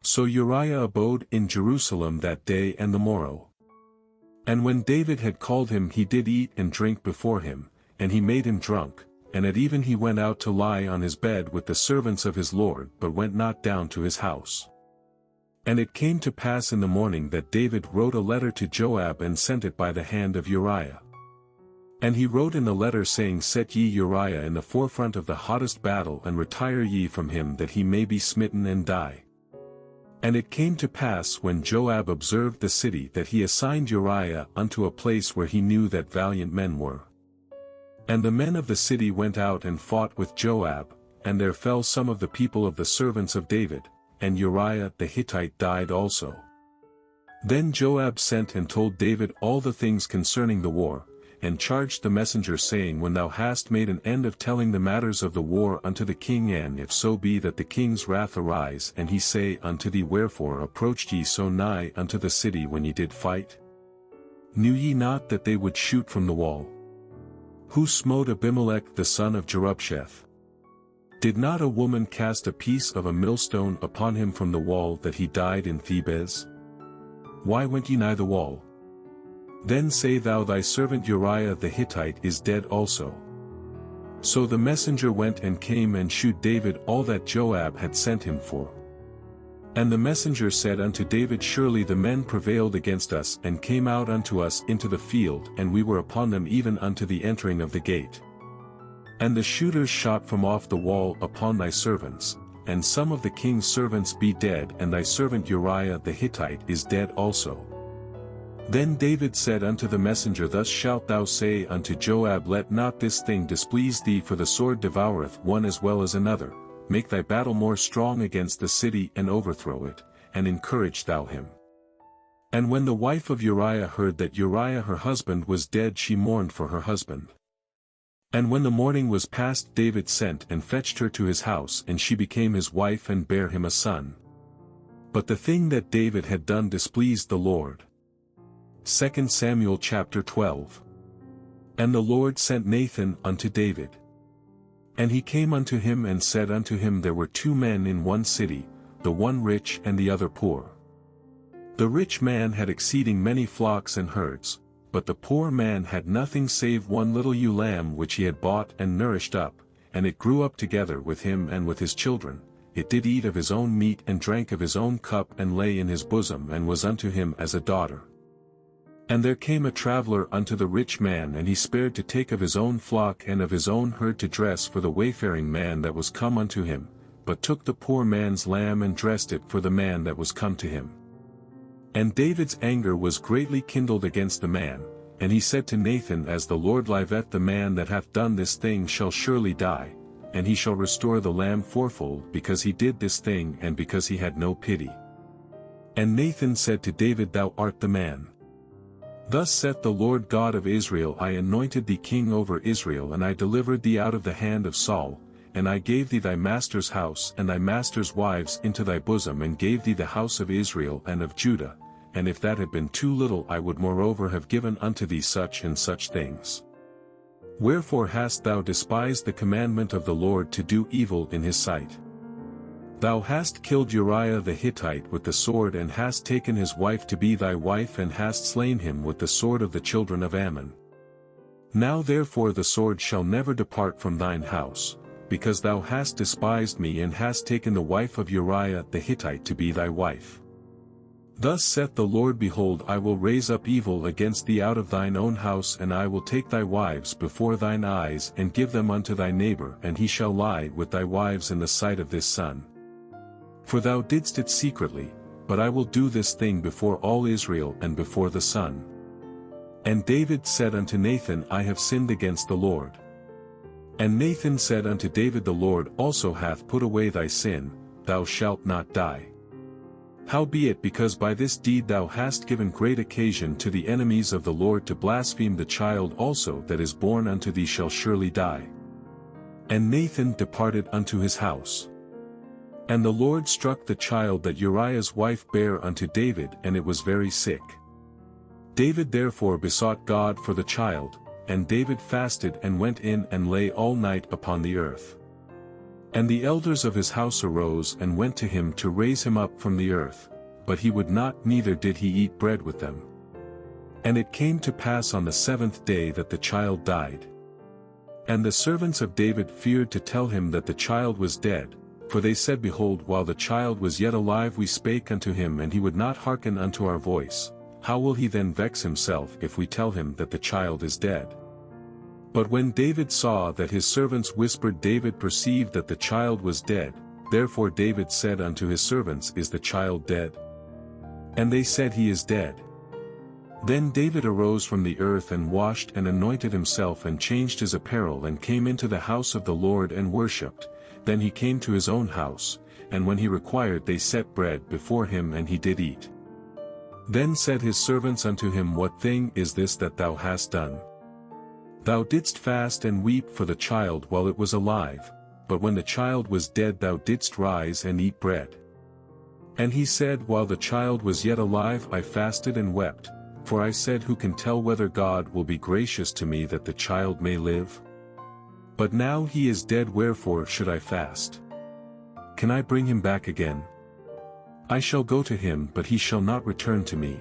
So Uriah abode in Jerusalem that day and the morrow. And when David had called him, he did eat and drink before him, and he made him drunk, and at even he went out to lie on his bed with the servants of his lord, but went not down to his house. And it came to pass in the morning that David wrote a letter to Joab and sent it by the hand of Uriah. And he wrote in the letter, saying, Set ye Uriah in the forefront of the hottest battle, and retire ye from him, that he may be smitten and die. And it came to pass when Joab observed the city that he assigned Uriah unto a place where he knew that valiant men were. And the men of the city went out and fought with Joab, and there fell some of the people of the servants of David, and Uriah the Hittite died also. Then Joab sent and told David all the things concerning the war, and charged the messenger saying, When thou hast made an end of telling the matters of the war unto the king, and if so be that the king's wrath arise, and he say unto thee, Wherefore approached ye so nigh unto the city when ye did fight? Knew ye not that they would shoot from the wall? Who smote Abimelech the son of Jerubsheth? Did not a woman cast a piece of a millstone upon him from the wall that he died in Thebez? Why went ye nigh the wall? Then say thou, Thy servant Uriah the Hittite is dead also. So the messenger went and came and shewed David all that Joab had sent him for. And the messenger said unto David, Surely the men prevailed against us and came out unto us into the field, and we were upon them even unto the entering of the gate. And the shooters shot from off the wall upon thy servants, and some of the king's servants be dead, and thy servant Uriah the Hittite is dead also. Then David said unto the messenger, Thus shalt thou say unto Joab, Let not this thing displease thee, for the sword devoureth one as well as another. Make thy battle more strong against the city, and overthrow it, and encourage thou him. And when the wife of Uriah heard that Uriah her husband was dead, she mourned for her husband. And when the morning was past, David sent and fetched her to his house, and she became his wife and bare him a son. But the thing that David had done displeased the Lord. 2 Samuel chapter 12. And the Lord sent Nathan unto David. And he came unto him and said unto him, There were two men in one city, the one rich and the other poor. The rich man had exceeding many flocks and herds, but the poor man had nothing save one little ewe lamb which he had bought and nourished up, and it grew up together with him and with his children. It did eat of his own meat and drank of his own cup and lay in his bosom and was unto him as a daughter. And there came a traveller unto the rich man, and he spared to take of his own flock and of his own herd to dress for the wayfaring man that was come unto him, but took the poor man's lamb and dressed it for the man that was come to him. And David's anger was greatly kindled against the man, and he said to Nathan, As the Lord liveth, the man that hath done this thing shall surely die, and he shall restore the lamb fourfold, because he did this thing and because he had no pity. And Nathan said to David, Thou art the man. Thus saith the Lord God of Israel, I anointed thee king over Israel, and I delivered thee out of the hand of Saul, and I gave thee thy master's house and thy master's wives into thy bosom, and gave thee the house of Israel and of Judah, and if that had been too little, I would moreover have given unto thee such and such things. Wherefore hast thou despised the commandment of the Lord to do evil in his sight? Thou hast killed Uriah the Hittite with the sword, and hast taken his wife to be thy wife, and hast slain him with the sword of the children of Ammon. Now therefore the sword shall never depart from thine house, because thou hast despised me, and hast taken the wife of Uriah the Hittite to be thy wife. Thus saith the Lord, Behold, I will raise up evil against thee out of thine own house, and I will take thy wives before thine eyes, and give them unto thy neighbor, and he shall lie with thy wives in the sight of this sun. For thou didst it secretly, but I will do this thing before all Israel and before the sun. And David said unto Nathan, I have sinned against the Lord. And Nathan said unto David, The Lord also hath put away thy sin, thou shalt not die. Howbeit, because by this deed thou hast given great occasion to the enemies of the Lord to blaspheme, the child also that is born unto thee shall surely die. And Nathan departed unto his house. And the Lord struck the child that Uriah's wife bare unto David, and it was very sick. David therefore besought God for the child, and David fasted and went in and lay all night upon the earth. And the elders of his house arose and went to him to raise him up from the earth, but he would not, neither did he eat bread with them. And it came to pass on the 7th day that the child died. And the servants of David feared to tell him that the child was dead, for they said, Behold, while the child was yet alive we spake unto him, and he would not hearken unto our voice. How will he then vex himself if we tell him that the child is dead? But when David saw that his servants whispered, David perceived that the child was dead, Therefore David said unto his servants, Is the child dead? And they said, He is dead. Then David arose from the earth and washed and anointed himself and changed his apparel and came into the house of the Lord and worshipped. Then he came to his own house, and when he required they set bread before him and he did eat. Then said his servants unto him, What thing is this that thou hast done? Thou didst fast and weep for the child while it was alive, but when the child was dead thou didst rise and eat bread. And he said, While the child was yet alive I fasted and wept, for I said, Who can tell whether God will be gracious to me that the child may live? But now he is dead, wherefore should I fast? Can I bring him back again? I shall go to him, but he shall not return to me.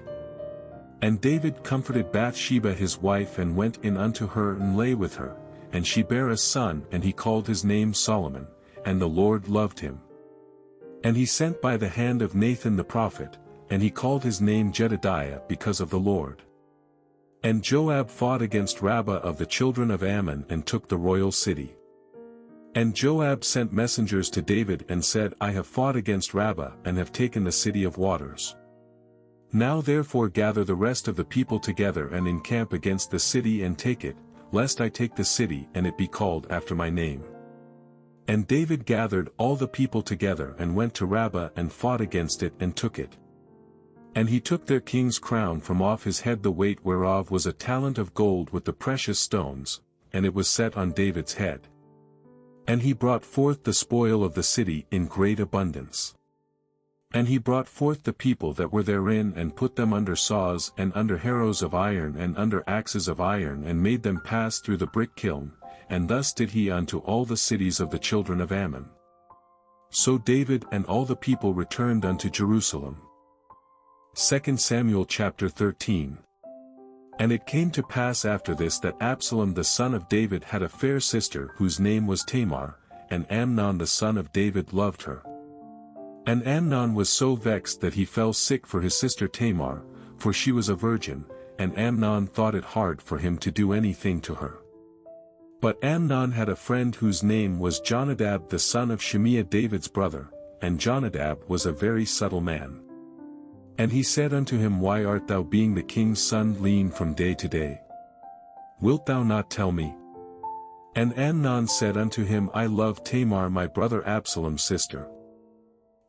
And David comforted Bathsheba his wife and went in unto her and lay with her, and she bare a son, and he called his name Solomon, and the Lord loved him. And he sent by the hand of Nathan the prophet, and he called his name Jedediah because of the Lord. And Joab fought against Rabbah of the children of Ammon and took the royal city. And Joab sent messengers to David and said, I have fought against Rabbah and have taken the city of waters. Now therefore gather the rest of the people together and encamp against the city and take it, lest I take the city and it be called after my name. And David gathered all the people together and went to Rabbah and fought against it and took it. And he took their king's crown from off his head, the weight whereof was a talent of gold with the precious stones, and it was set on David's head. And he brought forth the spoil of the city in great abundance. And he brought forth the people that were therein and put them under saws and under harrows of iron and under axes of iron and made them pass through the brick kiln, and thus did he unto all the cities of the children of Ammon. So David and all the people returned unto Jerusalem. 2 Samuel chapter 13. And it came to pass after this that Absalom the son of David had a fair sister whose name was Tamar, and Amnon the son of David loved her. And Amnon was so vexed that he fell sick for his sister Tamar, for she was a virgin, and Amnon thought it hard for him to do anything to her. But Amnon had a friend whose name was Jonadab the son of Shimeah David's brother, and Jonadab was a very subtle man. And he said unto him, Why art thou, being the king's son, lean from day to day? Wilt thou not tell me? And Amnon said unto him, I love Tamar my brother Absalom's sister.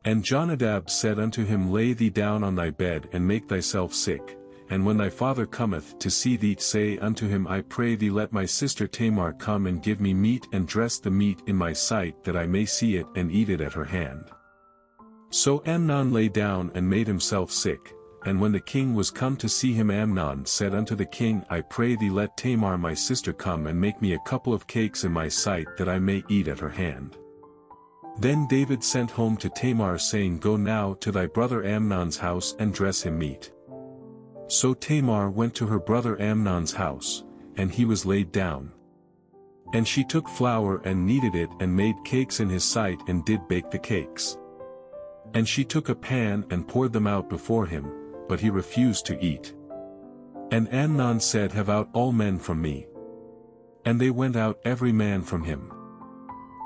And Jonadab said unto him, Lay thee down on thy bed and make thyself sick, and when thy father cometh to see thee, say unto him, I pray thee, let my sister Tamar come and give me meat and dress the meat in my sight, that I may see it and eat it at her hand. So Amnon lay down and made himself sick, and when the king was come to see him, Amnon said unto the king, I pray thee, let Tamar my sister come and make me a couple of cakes in my sight, that I may eat at her hand. Then David sent home to Tamar, saying, Go now to thy brother Amnon's house and dress him meat. So Tamar went to her brother Amnon's house, and he was laid down. And she took flour and kneaded it and made cakes in his sight and did bake the cakes. And she took a pan and poured them out before him, but he refused to eat. And Amnon said, Have out all men from me. And they went out every man from him.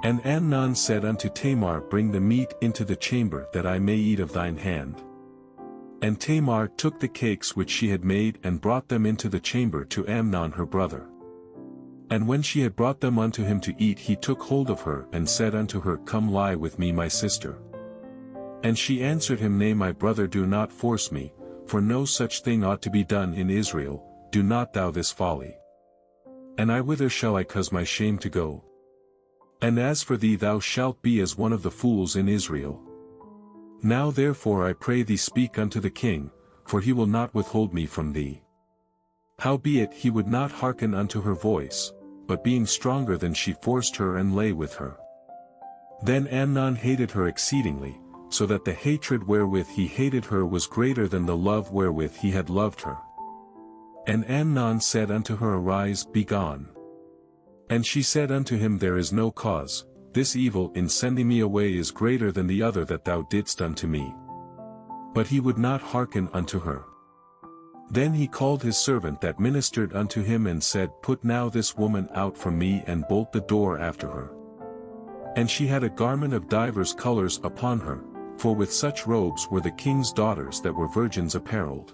And Amnon said unto Tamar, Bring the meat into the chamber, that I may eat of thine hand. And Tamar took the cakes which she had made and brought them into the chamber to Amnon her brother. And when she had brought them unto him to eat, he took hold of her and said unto her, Come lie with me, my sister. And she answered him, Nay, my brother, do not force me, for no such thing ought to be done in Israel, do not thou this folly. And I, whither shall I cause my shame to go? And as for thee, thou shalt be as one of the fools in Israel. Now therefore I pray thee, speak unto the king, for he will not withhold me from thee. Howbeit he would not hearken unto her voice, but being stronger than she, forced her and lay with her. Then Amnon hated her exceedingly, so that the hatred wherewith he hated her was greater than the love wherewith he had loved her. And Amnon said unto her, Arise, be gone. And she said unto him, There is no cause, this evil in sending me away is greater than the other that thou didst unto me. But he would not hearken unto her. Then he called his servant that ministered unto him and said, Put now this woman out from me and bolt the door after her. And she had a garment of divers colors upon her, for with such robes were the king's daughters that were virgins apparelled.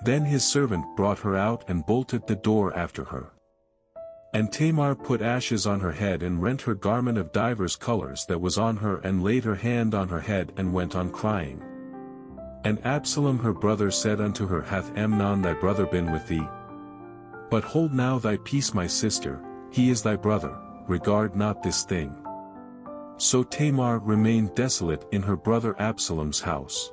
Then his servant brought her out and bolted the door after her. And Tamar put ashes on her head and rent her garment of divers colors that was on her and laid her hand on her head and went on crying. And Absalom her brother said unto her, Hath Amnon thy brother been with thee? But hold now thy peace, my sister, he is thy brother, regard not this thing. So Tamar remained desolate in her brother Absalom's house.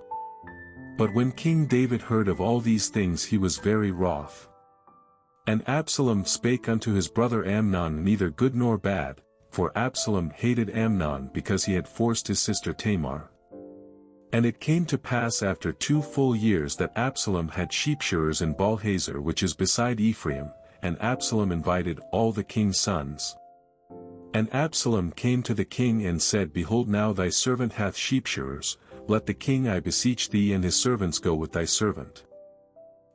But when King David heard of all these things he was very wroth. And Absalom spake unto his brother Amnon neither good nor bad, for Absalom hated Amnon because he had forced his sister Tamar. And it came to pass after 2 full years that Absalom had sheepshearers in Baalhazor which is beside Ephraim, and Absalom invited all the king's sons. And Absalom came to the king and said, Behold, now thy servant hath sheepshearers, let the king, I beseech thee, and his servants go with thy servant.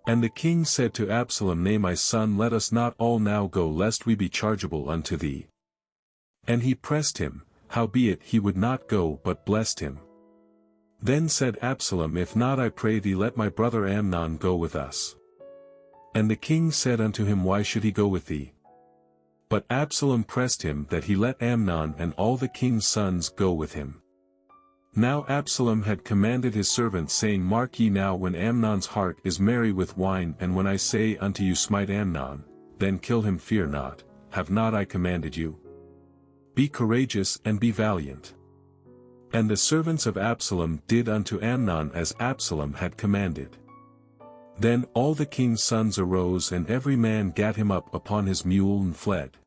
And the king said to Absalom, Nay, my son, let us not all now go, lest we be chargeable unto thee. And he pressed him, howbeit he would not go, but blessed him. Then said Absalom, If not, I pray thee, let my brother Amnon go with us. And the king said unto him, Why should he go with thee? But Absalom pressed him that he let Amnon and all the king's sons go with him. Now Absalom had commanded his servants, saying, Mark ye now, when Amnon's heart is merry with wine, and when I say unto you, Smite Amnon, then kill him, fear not, have not I commanded you? Be courageous and be valiant. And the servants of Absalom did unto Amnon as Absalom had commanded. Then all the king's sons arose, and every man gat him up upon his mule and fled.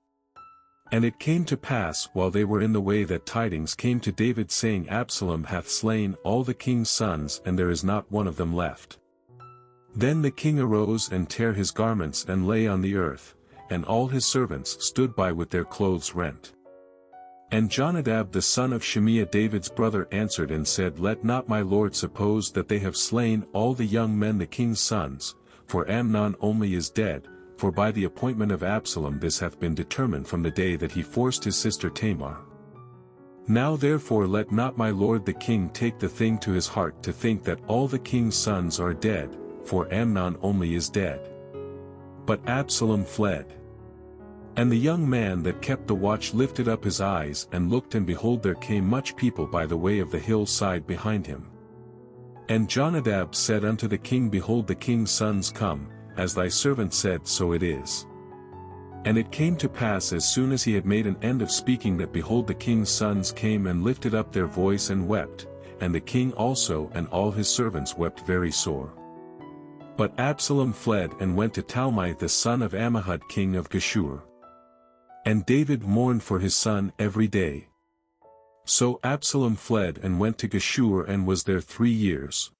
And it came to pass while they were in the way that tidings came to David, saying, Absalom hath slain all the king's sons, and there is not one of them left. Then the king arose and tare his garments and lay on the earth, and all his servants stood by with their clothes rent. And Jonadab the son of Shimea David's brother answered and said, Let not my lord suppose that they have slain all the young men the king's sons, for Amnon only is dead, for by the appointment of Absalom this hath been determined from the day that he forced his sister Tamar. Now therefore let not my lord the king take the thing to his heart to think that all the king's sons are dead, for Amnon only is dead. But Absalom fled. And the young man that kept the watch lifted up his eyes and looked, and behold, there came much people by the way of the hillside behind him. And Jonadab said unto the king, Behold, the king's sons come, as thy servant said, so it is. And it came to pass as soon as he had made an end of speaking, that behold, the king's sons came and lifted up their voice and wept, and the king also and all his servants wept very sore. But Absalom fled and went to Talmai the son of Ammihud king of Geshur. And David mourned for his son every day. So Absalom fled and went to Geshur and was there 3 years.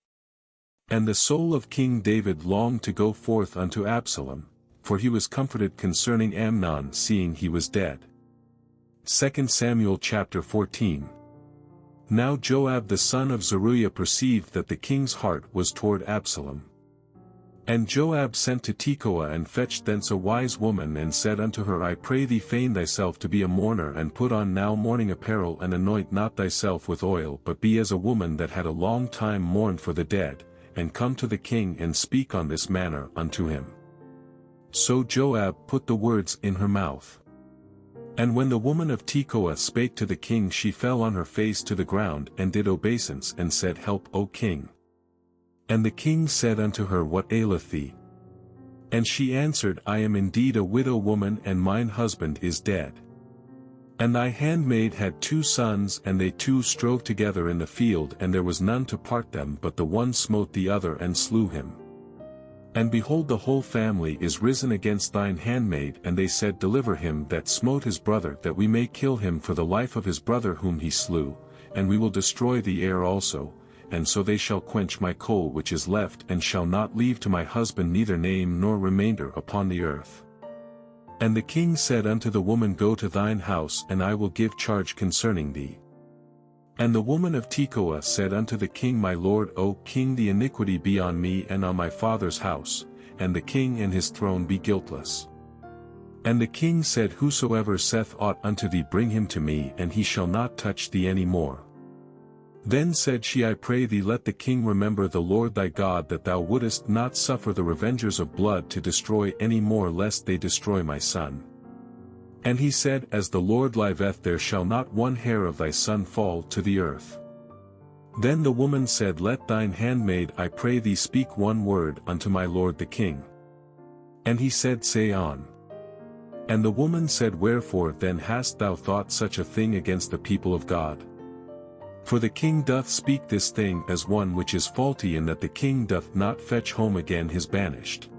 And the soul of King David longed to go forth unto Absalom, for he was comforted concerning Amnon, seeing he was dead. 2 Samuel chapter 14. Now Joab the son of Zeruiah perceived that the king's heart was toward Absalom. And Joab sent to Tekoa and fetched thence a wise woman, and said unto her, I pray thee, feign thyself to be a mourner, and put on now mourning apparel, and anoint not thyself with oil, but be as a woman that had a long time mourned for the dead, and come to the king and speak on this manner unto him. So Joab put the words in her mouth. And when the woman of Tekoa spake to the king, she fell on her face to the ground, and did obeisance, and said, Help, O king. And the king said unto her, What aileth thee? And she answered, I am indeed a widow woman, and mine husband is dead. And thy handmaid had 2 sons, and they 2 strove together in the field, and there was none to part them, but the one smote the other and slew him. And behold, the whole family is risen against thine handmaid, and they said, Deliver him that smote his brother, that we may kill him for the life of his brother whom he slew, and we will destroy the heir also, and so they shall quench my coal which is left, and shall not leave to my husband neither name nor remainder upon the earth. And the king said unto the woman, Go to thine house, and I will give charge concerning thee. And the woman of Tekoa said unto the king, My lord, O king, the iniquity be on me and on my father's house, and the king and his throne be guiltless. And the king said, Whosoever saith aught unto thee, bring him to me, and he shall not touch thee any more. Then said she, I pray thee, let the king remember the Lord thy God, that thou wouldest not suffer the revengers of blood to destroy any more, lest they destroy my son. And he said, As the Lord liveth, there shall not one hair of thy son fall to the earth. Then the woman said, Let thine handmaid, I pray thee, speak one word unto my lord the king. And he said, Say on. And the woman said, Wherefore then hast thou thought such a thing against the people of God? For the king doth speak this thing as one which is faulty, and that the king doth not fetch home again his banished.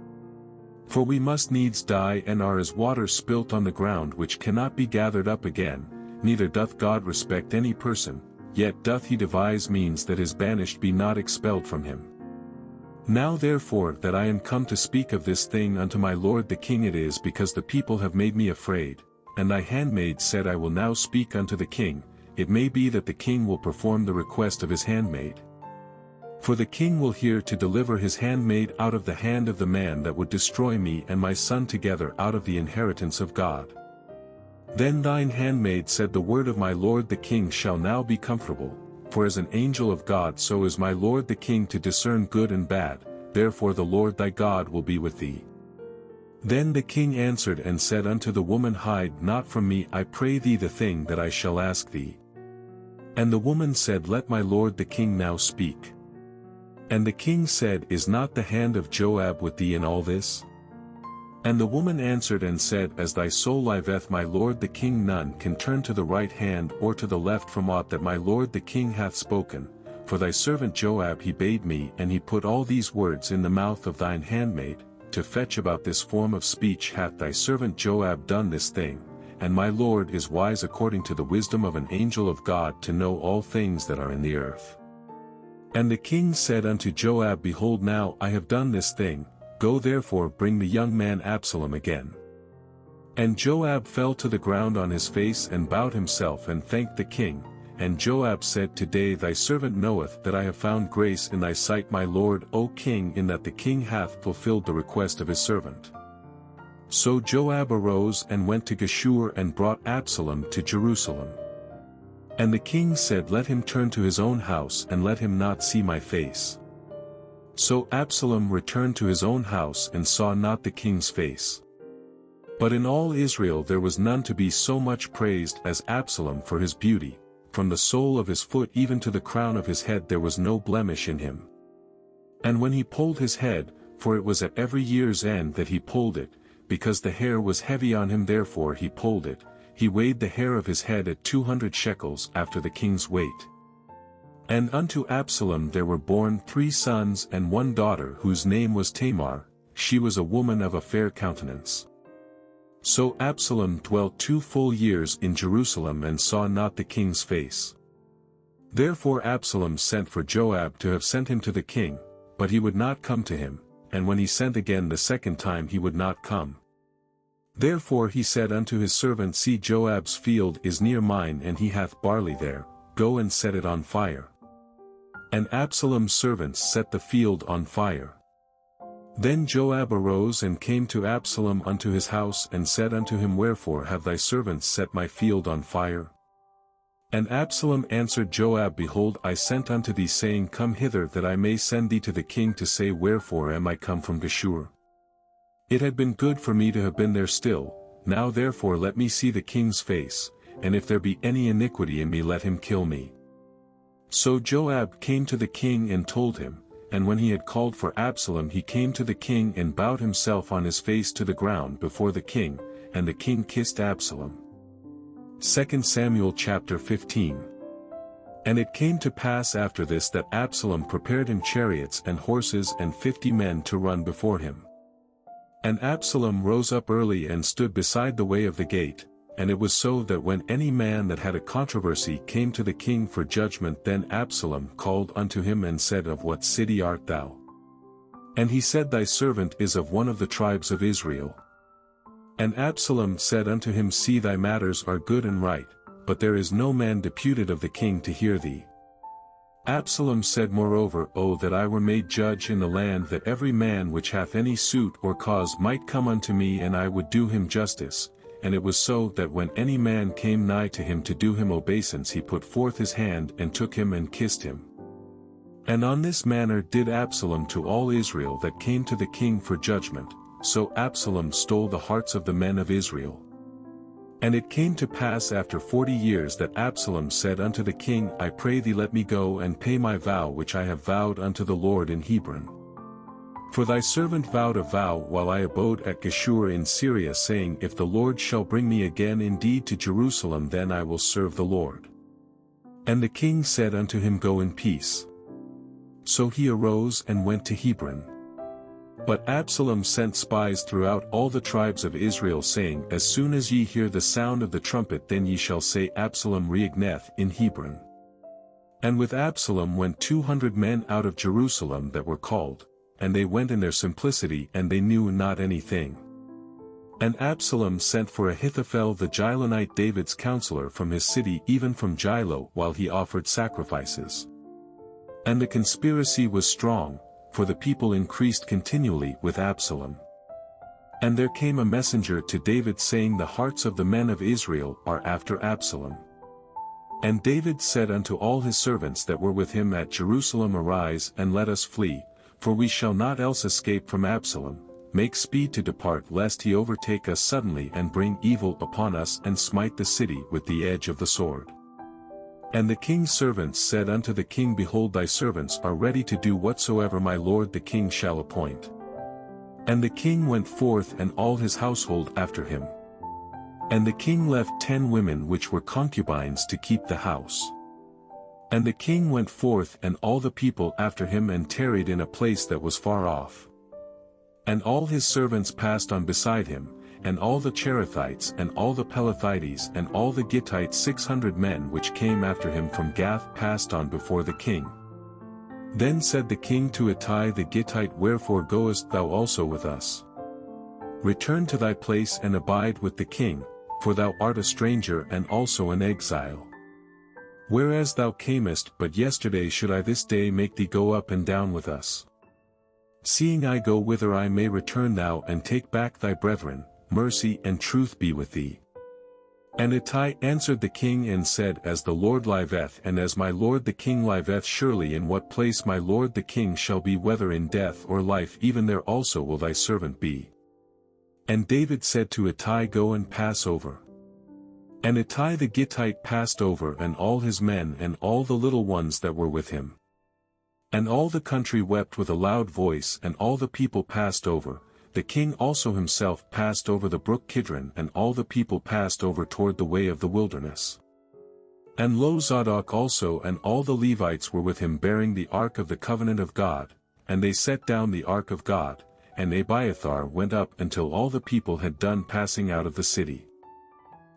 For we must needs die, and are as water spilt on the ground, which cannot be gathered up again, neither doth God respect any person, yet doth he devise means that his banished be not expelled from him. Now therefore that I am come to speak of this thing unto my lord the king, it is because the people have made me afraid, and thy handmaid said, I will now speak unto the king. It may be that the king will perform the request of his handmaid. For the king will hear to deliver his handmaid out of the hand of the man that would destroy me and my son together out of the inheritance of God. Then thine handmaid said, The word of my lord the king shall now be comfortable, for as an angel of God so is my lord the king to discern good and bad, therefore the Lord thy God will be with thee. Then the king answered and said unto the woman, Hide not from me, I pray thee, the thing that I shall ask thee. And the woman said, Let my lord the king now speak. And the king said, Is not the hand of Joab with thee in all this? And the woman answered and said, As thy soul liveth, my lord the king, none can turn to the right hand or to the left from aught that my lord the king hath spoken. For thy servant Joab he bade me, and he put all these words in the mouth of thine handmaid, to fetch about this form of speech hath thy servant Joab done this thing. And my lord is wise according to the wisdom of an angel of God to know all things that are in the earth. And the king said unto Joab, Behold, now I have done this thing, go therefore bring the young man Absalom again. And Joab fell to the ground on his face and bowed himself and thanked the king. And Joab said, Today thy servant knoweth that I have found grace in thy sight, my lord, O king, in that the king hath fulfilled the request of his servant. So Joab arose and went to Geshur and brought Absalom to Jerusalem. And the king said, Let him turn to his own house and let him not see my face. So Absalom returned to his own house and saw not the king's face. But in all Israel there was none to be so much praised as Absalom for his beauty, from the sole of his foot even to the crown of his head there was no blemish in him. And when he polled his head, for it was at every year's end that he polled it, because the hair was heavy on him therefore he polled it, he weighed the hair of his head at 200 shekels after the king's weight. And unto Absalom there were born 3 sons and 1 daughter whose name was Tamar, she was a woman of a fair countenance. So Absalom dwelt 2 full years in Jerusalem and saw not the king's face. Therefore Absalom sent for Joab to have sent him to the king, but he would not come to him, and when he sent again the second time he would not come. Therefore he said unto his servant, See, Joab's field is near mine and he hath barley there, go and set it on fire. And Absalom's servants set the field on fire. Then Joab arose and came to Absalom unto his house and said unto him, Wherefore have thy servants set my field on fire? And Absalom answered Joab, Behold, I sent unto thee, saying, Come hither that I may send thee to the king to say, Wherefore am I come from Geshur? It had been good for me to have been there still, now therefore let me see the king's face, and if there be any iniquity in me let him kill me. So Joab came to the king and told him, and when he had called for Absalom he came to the king and bowed himself on his face to the ground before the king, and the king kissed Absalom. 2 Samuel chapter 15. And it came to pass after this that Absalom prepared him chariots and horses and 50 men to run before him. And Absalom rose up early and stood beside the way of the gate, and it was so that when any man that had a controversy came to the king for judgment, then Absalom called unto him and said, Of what city art thou? And he said, Thy servant is of one of the tribes of Israel. And Absalom said unto him, See, thy matters are good and right, but there is no man deputed of the king to hear thee. Absalom said moreover, O that I were made judge in the land, that every man which hath any suit or cause might come unto me, and I would do him justice. And it was so, that when any man came nigh to him to do him obeisance, he put forth his hand, and took him and kissed him. And on this manner did Absalom to all Israel that came to the king for judgment, so Absalom stole the hearts of the men of Israel. And it came to pass after 40 years that Absalom said unto the king, I pray thee, let me go and pay my vow which I have vowed unto the Lord in Hebron. For thy servant vowed a vow while I abode at Geshur in Syria, saying, If the Lord shall bring me again indeed to Jerusalem, then I will serve the Lord. And the king said unto him, Go in peace. So he arose and went to Hebron. But Absalom sent spies throughout all the tribes of Israel, saying, As soon as ye hear the sound of the trumpet, then ye shall say, Absalom reigneth in Hebron. And with Absalom went 200 men out of Jerusalem that were called, and they went in their simplicity, and they knew not anything. And Absalom sent for Ahithophel the Gilonite, David's counselor, from his city, even from Gilo, while he offered sacrifices. And the conspiracy was strong, for the people increased continually with Absalom. And there came a messenger to David, saying, The hearts of the men of Israel are after Absalom. And David said unto all his servants that were with him at Jerusalem, Arise, and let us flee, for we shall not else escape from Absalom. Make speed to depart, lest he overtake us suddenly, and bring evil upon us, and smite the city with the edge of the sword. And the king's servants said unto the king, Behold, thy servants are ready to do whatsoever my lord the king shall appoint. And the king went forth, and all his household after him. And the king left 10 women which were concubines to keep the house. And the king went forth, and all the people after him, and tarried in a place that was far off. And all his servants passed on beside him, and all the Cherethites, and all the Pelethites, and all the Gittites, 600 men which came after him from Gath, passed on before the king. Then said the king to Ittai the Gittite, Wherefore goest thou also with us? Return to thy place and abide with the king, for thou art a stranger and also an exile. Whereas thou camest but yesterday, should I this day make thee go up and down with us? Seeing I go whither I may return thou and take back thy brethren, mercy and truth be with thee. And Ittai answered the king and said, As the Lord liveth, and as my lord the king liveth, surely in what place my lord the king shall be, whether in death or life, even there also will thy servant be. And David said to Ittai, Go and pass over. And Ittai the Gittite passed over, and all his men, and all the little ones that were with him. And all the country wept with a loud voice, and all the people passed over. The king also himself passed over the brook Kidron, and all the people passed over toward the way of the wilderness. And lo, Zadok also and all the Levites were with him, bearing the ark of the covenant of God, and they set down the ark of God, and Abiathar went up until all the people had done passing out of the city.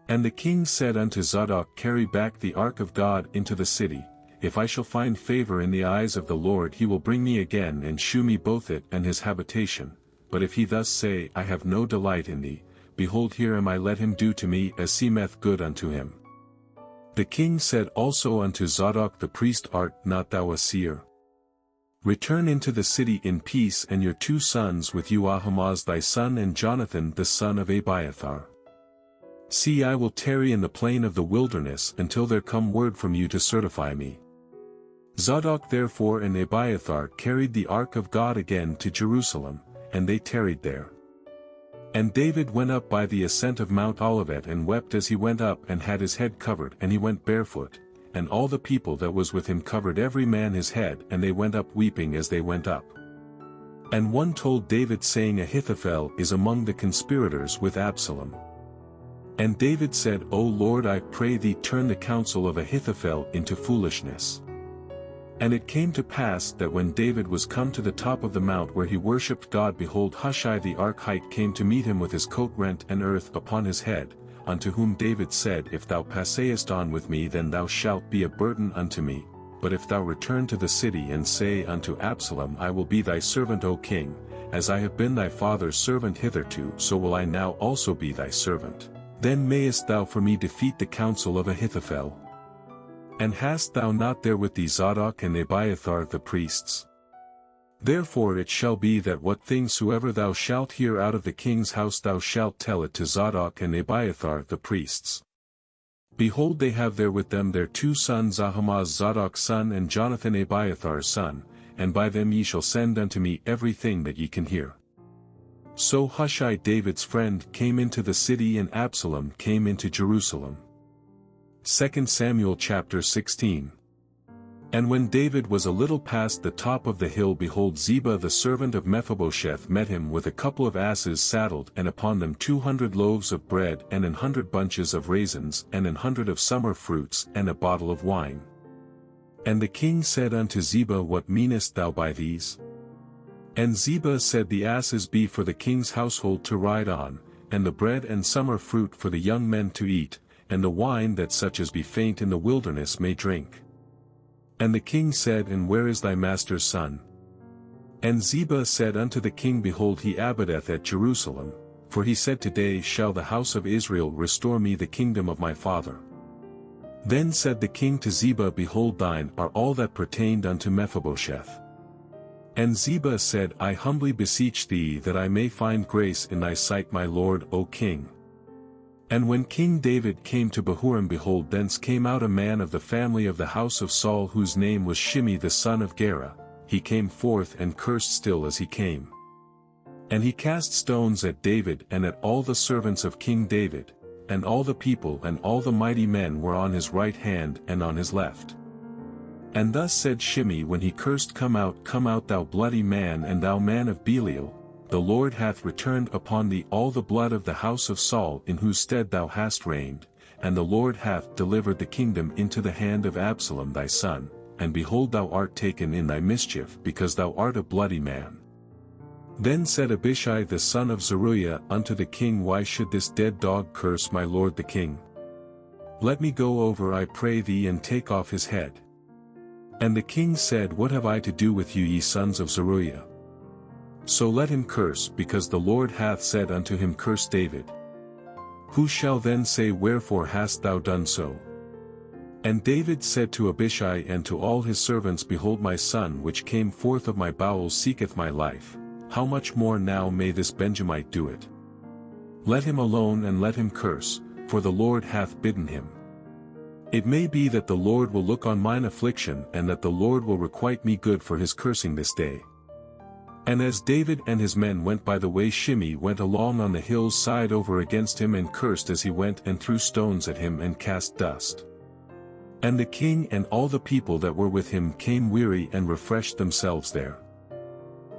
And the king said unto Zadok, Carry back the ark of God into the city. If I shall find favor in the eyes of the Lord, he will bring me again and shew me both it and his habitation. But if he thus say, I have no delight in thee, behold, here am I, let him do to me as seemeth good unto him. The king said also unto Zadok the priest, Art not thou a seer? Return into the city in peace, and your 2 sons with you, Ahimaaz thy son and Jonathan the son of Abiathar. See, I will tarry in the plain of the wilderness until there come word from you to certify me. Zadok therefore and Abiathar carried the ark of God again to Jerusalem, and they tarried there. And David went up by the ascent of Mount Olivet, and wept as he went up, and had his head covered, and he went barefoot, and all the people that was with him covered every man his head, and they went up weeping as they went up. And one told David, saying, Ahithophel is among the conspirators with Absalom. And David said, O Lord, I pray thee, turn the counsel of Ahithophel into foolishness. And it came to pass that when David was come to the top of the mount where he worshipped God, behold, Hushai the Archite came to meet him with his coat rent and earth upon his head, unto whom David said, If thou passest on with me, then thou shalt be a burden unto me, but if thou return to the city and say unto Absalom, I will be thy servant, O king, as I have been thy father's servant hitherto, so will I now also be thy servant. Then mayest thou for me defeat the counsel of Ahithophel. And hast thou not there with thee Zadok and Abiathar the priests? Therefore it shall be that what things soever thou shalt hear out of the king's house thou shalt tell it to Zadok and Abiathar the priests. Behold, they have there with them their two sons, Ahimaaz Zadok's son and Jonathan Abiathar's son, and by them ye shall send unto me everything that ye can hear. So Hushai David's friend came into the city, and Absalom came into Jerusalem. 2 Samuel chapter 16. And when David was a little past the top of the hill, behold, Ziba the servant of Mephibosheth met him with a couple of asses saddled, and upon them 200 loaves of bread and 100 bunches of raisins and 100 of summer fruits and a bottle of wine. And the king said unto Ziba, What meanest thou by these? And Ziba said, The asses be for the king's household to ride on, and the bread and summer fruit for the young men to eat, and the wine that such as be faint in the wilderness may drink. And the king said, And where is thy master's son? And Ziba said unto the king, Behold, he abideth at Jerusalem, for he said, Today shall the house of Israel restore me the kingdom of my father. Then said the king to Ziba, Behold, thine are all that pertained unto Mephibosheth. And Ziba said, I humbly beseech thee that I may find grace in thy sight, my lord, O king. And when King David came to Bahurim, behold, thence came out a man of the family of the house of Saul, whose name was Shimei the son of Gera. He came forth and cursed still as he came. And he cast stones at David and at all the servants of King David, and all the people and all the mighty men were on his right hand and on his left. And thus said Shimei when he cursed, Come out, thou bloody man, and thou man of Belial. The Lord hath returned upon thee all the blood of the house of Saul, in whose stead thou hast reigned, and the Lord hath delivered the kingdom into the hand of Absalom thy son, and behold, thou art taken in thy mischief, because thou art a bloody man. Then said Abishai the son of Zeruiah unto the king, Why should this dead dog curse my lord the king? Let me go over, I pray thee, and take off his head. And the king said, What have I to do with you, ye sons of Zeruiah? So let him curse, because the Lord hath said unto him, Curse David. Who shall then say, Wherefore hast thou done so? And David said to Abishai and to all his servants, Behold, my son which came forth of my bowels seeketh my life. How much more now may this Benjamite do it? Let him alone, and let him curse, for the Lord hath bidden him. It may be that the Lord will look on mine affliction, and that the Lord will requite me good for his cursing this day. And as David and his men went by the way, Shimei went along on the hill's side over against him, and cursed as he went, and threw stones at him, and cast dust. And the king and all the people that were with him came weary and refreshed themselves there.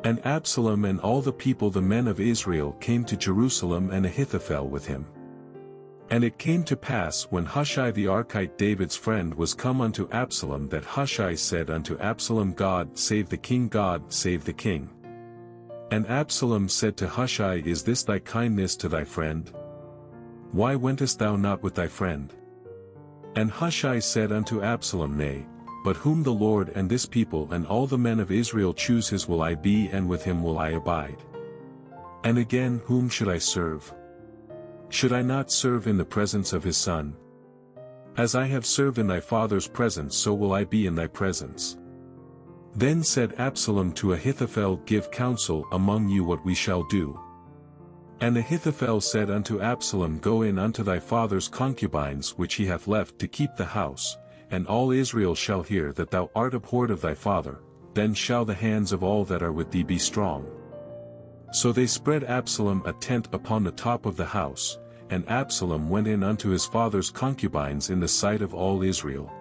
And Absalom and all the people, the men of Israel, came to Jerusalem, and Ahithophel with him. And it came to pass, when Hushai the Archite David's friend was come unto Absalom, that Hushai said unto Absalom, God save the king, God save the king. And Absalom said to Hushai, Is this thy kindness to thy friend? Why wentest thou not with thy friend? And Hushai said unto Absalom, Nay, but whom the Lord and this people and all the men of Israel choose, his will I be, and with him will I abide. And again, whom should I serve? Should I not serve in the presence of his son? As I have served in thy father's presence, so will I be in thy presence. Then said Absalom to Ahithophel, Give counsel among you what we shall do. And Ahithophel said unto Absalom, Go in unto thy father's concubines which he hath left to keep the house, and all Israel shall hear that thou art abhorred of thy father, then shall the hands of all that are with thee be strong. So they spread Absalom a tent upon the top of the house, and Absalom went in unto his father's concubines in the sight of all Israel.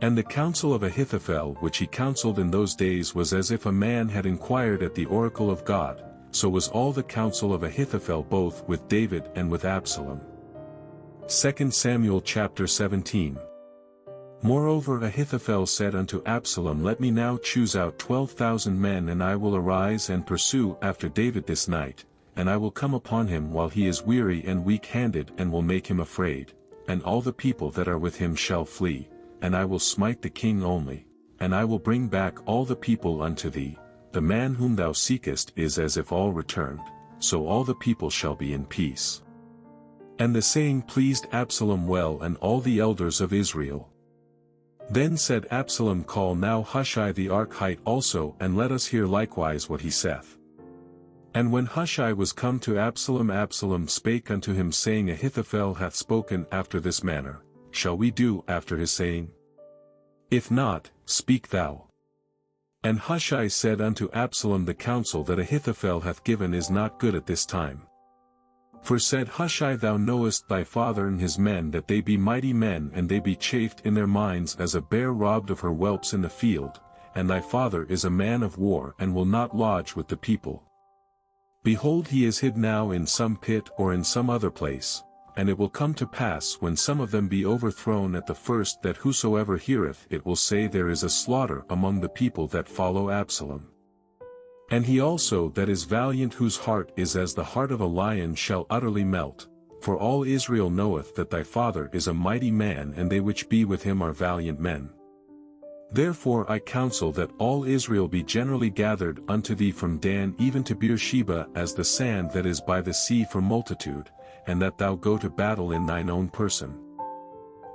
And the counsel of Ahithophel which he counselled in those days was as if a man had inquired at the oracle of God, so was all the counsel of Ahithophel both with David and with Absalom. 2 Samuel chapter 17. Moreover Ahithophel said unto Absalom, Let me now choose out 12,000 men, and I will arise and pursue after David this night, and I will come upon him while he is weary and weak-handed, and will make him afraid, and all the people that are with him shall flee. And I will smite the king only, and I will bring back all the people unto thee. The man whom thou seekest is as if all returned, so all the people shall be in peace. And the saying pleased Absalom well, and all the elders of Israel. Then said Absalom, Call now Hushai the Archite also, and let us hear likewise what he saith. And when Hushai was come to Absalom, Absalom spake unto him, saying, Ahithophel hath spoken after this manner, shall we do after his saying? If not, speak thou. And Hushai said unto Absalom, The counsel that Ahithophel hath given is not good at this time. For said Hushai, Thou knowest thy father and his men, that they be mighty men, and they be chafed in their minds as a bear robbed of her whelps in the field, and thy father is a man of war, and will not lodge with the people. Behold, he is hid now in some pit or in some other place, and it will come to pass when some of them be overthrown at the first, that whosoever heareth it will say, There is a slaughter among the people that follow Absalom. And he also that is valiant, whose heart is as the heart of a lion, shall utterly melt, for all Israel knoweth that thy father is a mighty man, and they which be with him are valiant men. Therefore I counsel that all Israel be generally gathered unto thee from Dan even to Beersheba, as the sand that is by the sea for multitude, and that thou go to battle in thine own person.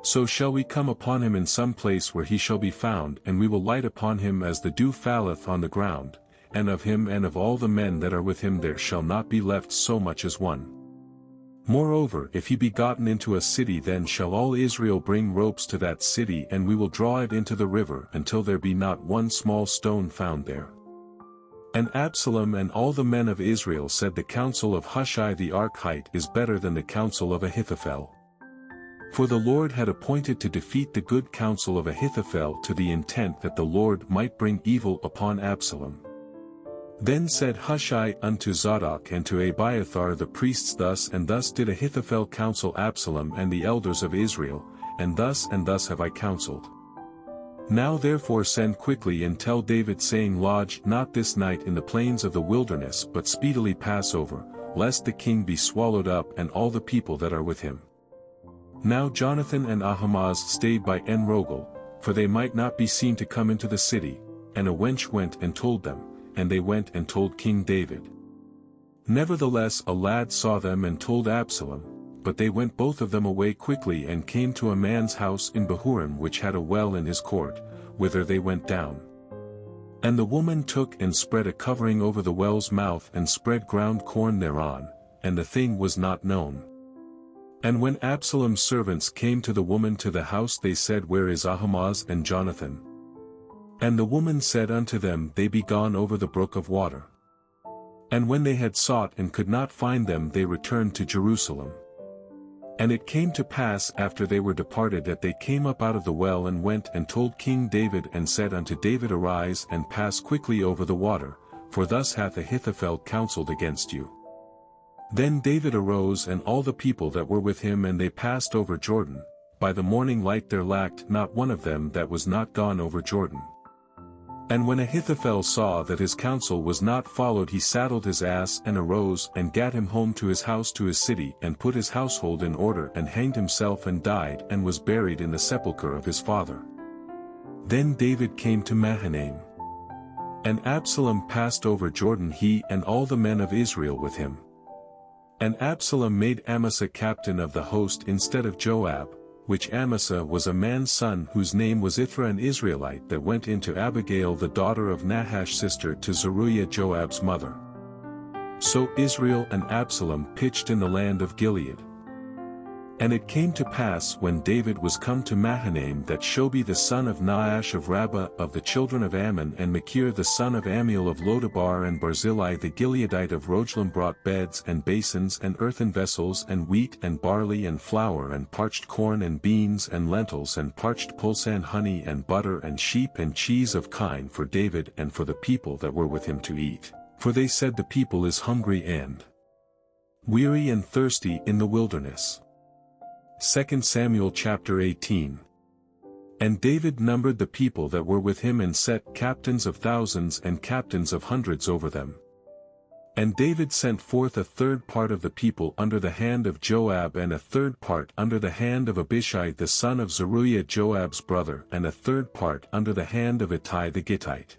So shall we come upon him in some place where he shall be found, and we will light upon him as the dew falleth on the ground, and of him and of all the men that are with him there shall not be left so much as one. Moreover, if he be gotten into a city, then shall all Israel bring ropes to that city, and we will draw it into the river until there be not one small stone found there. And Absalom and all the men of Israel said, The counsel of Hushai the Archite is better than the counsel of Ahithophel. For the Lord had appointed to defeat the good counsel of Ahithophel, to the intent that the Lord might bring evil upon Absalom. Then said Hushai unto Zadok and to Abiathar the priests, Thus and thus did Ahithophel counsel Absalom and the elders of Israel, and thus have I counseled. Now therefore send quickly and tell David, saying, Lodge not this night in the plains of the wilderness, but speedily pass over, lest the king be swallowed up and all the people that are with him. Now Jonathan and Ahimaaz stayed by En-Rogel, for they might not be seen to come into the city, and a wench went and told them, and they went and told King David. Nevertheless a lad saw them and told Absalom, but they went both of them away quickly and came to a man's house in Bahurim which had a well in his court, whither they went down. And the woman took and spread a covering over the well's mouth and spread ground corn thereon, and the thing was not known. And when Absalom's servants came to the woman to the house, they said, Where is Ahimaaz and Jonathan? And the woman said unto them, They be gone over the brook of water. And when they had sought and could not find them, they returned to Jerusalem. And it came to pass after they were departed, that they came up out of the well and went and told King David, and said unto David, Arise and pass quickly over the water, for thus hath Ahithophel counseled against you. Then David arose and all the people that were with him, and they passed over Jordan. By the morning light there lacked not one of them that was not gone over Jordan. And when Ahithophel saw that his counsel was not followed, he saddled his ass and arose and gat him home to his house, to his city, and put his household in order, and hanged himself and died, and was buried in the sepulchre of his father. Then David came to Mahanaim. And Absalom passed over Jordan, he and all the men of Israel with him. And Absalom made Amasa captain of the host instead of Joab, which Amasa was a man's son whose name was Ithra, an Israelite that went into Abigail the daughter of Nahash, sister to Zeruiah Joab's mother. So Israel and Absalom pitched in the land of Gilead. And it came to pass when David was come to Mahanaim, that Shobi the son of Naash of Rabbah of the children of Ammon, and Machir the son of Amiel of Lodabar, and Barzillai the Gileadite of Rogelim brought beds and basins and earthen vessels, and wheat and barley and flour and parched corn and beans and lentils and parched pulse and honey and butter and sheep and cheese of kine for David and for the people that were with him to eat. For they said, The people is hungry and weary and thirsty in the wilderness. 2 Samuel chapter 18. And David numbered the people that were with him, and set captains of thousands and captains of hundreds over them. And David sent forth a third part of the people under the hand of Joab, and a third part under the hand of Abishai the son of Zeruiah Joab's brother, and a third part under the hand of Ittai the Gittite.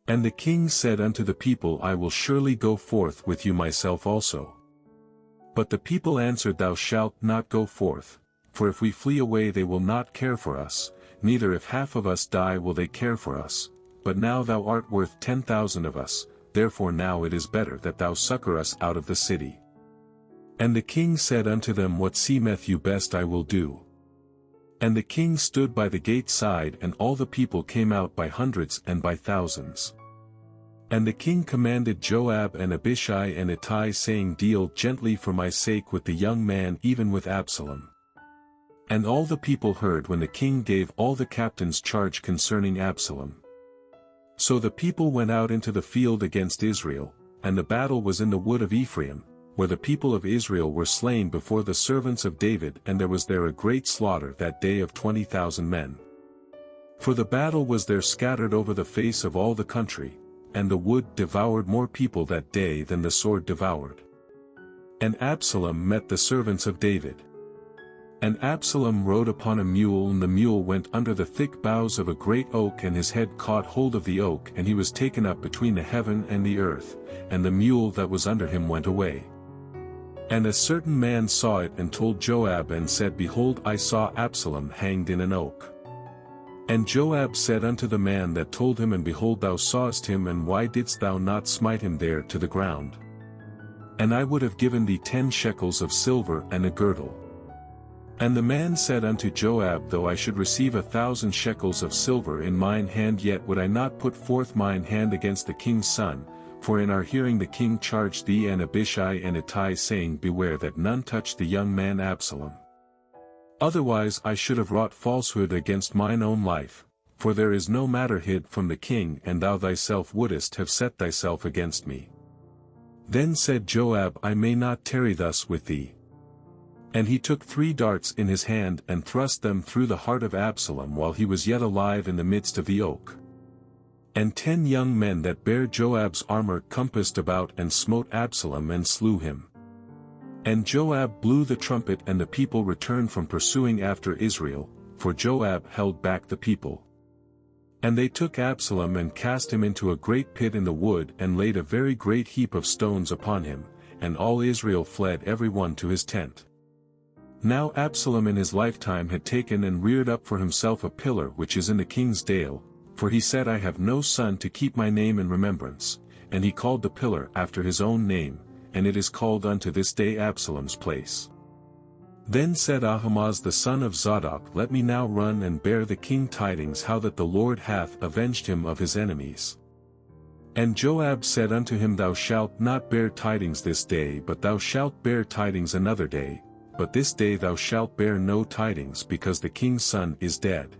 And the king said unto the people, I will surely go forth with you myself also. But the people answered, Thou shalt not go forth, for if we flee away they will not care for us, neither if half of us die will they care for us, but now thou art worth 10,000 of us, therefore now it is better that thou succor us out of the city. And the king said unto them, What seemeth you best I will do. And the king stood by the gate side, and all the people came out by hundreds and by thousands. And the king commanded Joab and Abishai and Ittai, saying, Deal gently for my sake with the young man, even with Absalom. And all the people heard when the king gave all the captains charge concerning Absalom. So the people went out into the field against Israel, and the battle was in the wood of Ephraim, where the people of Israel were slain before the servants of David, and there was there a great slaughter that day of 20,000 men. For the battle was there scattered over the face of all the country, and the wood devoured more people that day than the sword devoured. And Absalom met the servants of David. And Absalom rode upon a mule, and the mule went under the thick boughs of a great oak, and his head caught hold of the oak, and he was taken up between the heaven and the earth, and the mule that was under him went away. And a certain man saw it, and told Joab, and said, Behold, I saw Absalom hanged in an oak. And Joab said unto the man that told him, And behold, thou sawest him, and why didst thou not smite him there to the ground? And I would have given thee 10 shekels of silver and a girdle. And the man said unto Joab, Though I should receive 1,000 shekels of silver in mine hand, yet would I not put forth mine hand against the king's son, for in our hearing the king charged thee and Abishai and Ittai, saying, Beware that none touch the young man Absalom. Otherwise I should have wrought falsehood against mine own life, for there is no matter hid from the king, and thou thyself wouldest have set thyself against me. Then said Joab, I may not tarry thus with thee. And he took 3 darts in his hand, and thrust them through the heart of Absalom while he was yet alive in the midst of the oak. And 10 young men that bare Joab's armor compassed about, and smote Absalom and slew him. And Joab blew the trumpet, and the people returned from pursuing after Israel, for Joab held back the people. And they took Absalom and cast him into a great pit in the wood, and laid a very great heap of stones upon him, and all Israel fled every one to his tent. Now Absalom in his lifetime had taken and reared up for himself a pillar which is in the king's dale, for he said, I have no son to keep my name in remembrance, and he called the pillar after his own name, and it is called unto this day Absalom's place. Then said Ahimaaz the son of Zadok, Let me now run and bear the king tidings how that the Lord hath avenged him of his enemies. And Joab said unto him, Thou shalt not bear tidings this day, but thou shalt bear tidings another day, but this day thou shalt bear no tidings, because the king's son is dead.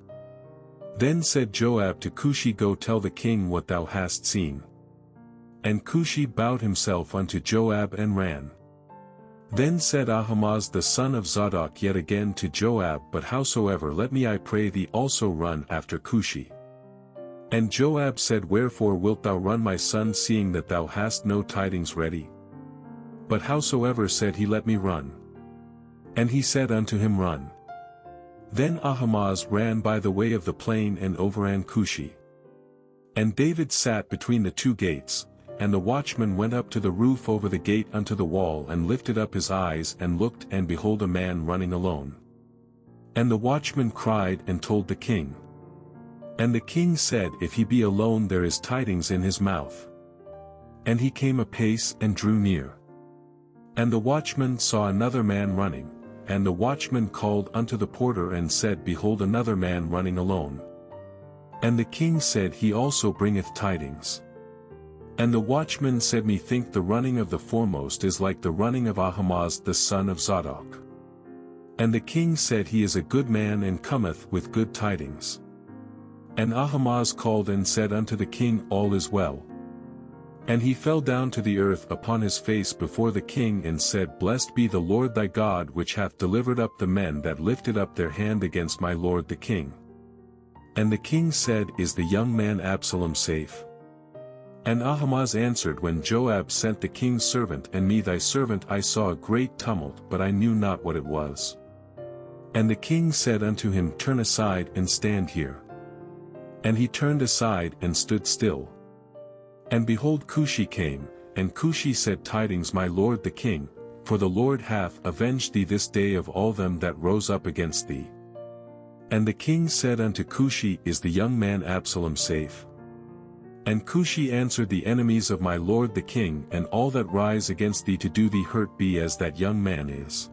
Then said Joab to Cushi, Go tell the king what thou hast seen. And Cushi bowed himself unto Joab and ran. Then said Ahimaaz the son of Zadok yet again to Joab, But howsoever, let me I pray thee also run after Cushi. And Joab said, Wherefore wilt thou run, my son, seeing that thou hast no tidings ready? But howsoever, said he, let me run. And he said unto him, Run. Then Ahimaaz ran by the way of the plain and overran Cushi. And David sat between the 2 gates, and the watchman went up to the roof over the gate unto the wall, and lifted up his eyes and looked, and behold a man running alone. And the watchman cried and told the king. And the king said, If he be alone, there is tidings in his mouth. And he came apace and drew near. And the watchman saw another man running. And the watchman called unto the porter and said, Behold another man running alone. And the king said, He also bringeth tidings. And the watchman said, Methink the running of the foremost is like the running of Ahimaaz the son of Zadok. And the king said, He is a good man, and cometh with good tidings. And Ahimaaz called and said unto the king, All is well. And he fell down to the earth upon his face before the king, and said, Blessed be the Lord thy God, which hath delivered up the men that lifted up their hand against my lord the king. And the king said, Is the young man Absalom safe? And Ahimaaz answered, When Joab sent the king's servant and me thy servant, I saw a great tumult, but I knew not what it was. And the king said unto him, Turn aside and stand here. And he turned aside and stood still. And behold, Cushi came, and Cushi said, Tidings, my lord the king, for the Lord hath avenged thee this day of all them that rose up against thee. And the king said unto Cushi, Is the young man Absalom safe? And Cushi answered, The enemies of my lord the king and all that rise against thee to do thee hurt be as that young man is.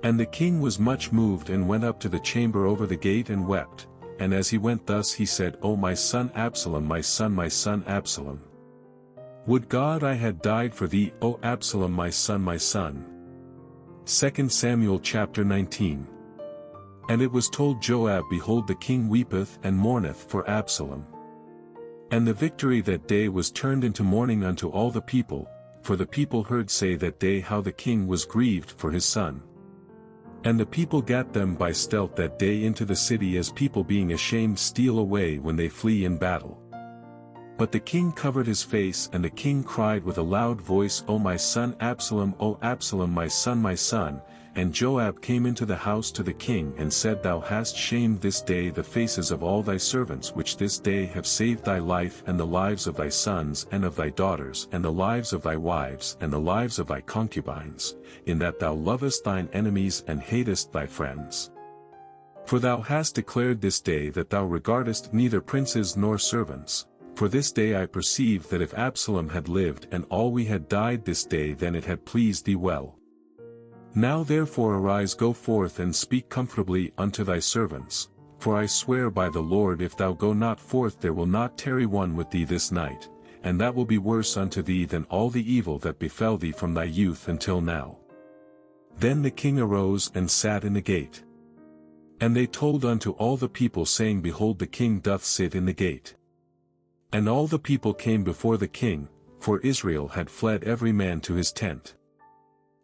And the king was much moved and went up to the chamber over the gate and wept, and as he went thus he said, O my son Absalom, my son Absalom. Would God I had died for thee, O Absalom, my son, my son. 2 Samuel chapter 19. And it was told Joab, Behold, the king weepeth and mourneth for Absalom. And the victory that day was turned into mourning unto all the people, for the people heard say that day how the king was grieved for his son. And the people gat them by stealth that day into the city, as people being ashamed steal away when they flee in battle. But the king covered his face, and the king cried with a loud voice, O my son Absalom, O Absalom, my son. And Joab came into the house to the king and said, Thou hast shamed this day the faces of all thy servants which this day have saved thy life and the lives of thy sons and of thy daughters and the lives of thy wives and the lives of thy concubines, in that thou lovest thine enemies and hatest thy friends. For thou hast declared this day that thou regardest neither princes nor servants. For this day I perceive that if Absalom had lived and all we had died this day, then it had pleased thee well. Now therefore arise, go forth and speak comfortably unto thy servants, for I swear by the Lord, if thou go not forth there will not tarry one with thee this night, and that will be worse unto thee than all the evil that befell thee from thy youth until now. Then the king arose and sat in the gate. And they told unto all the people, saying, Behold, the king doth sit in the gate. And all the people came before the king, for Israel had fled every man to his tent.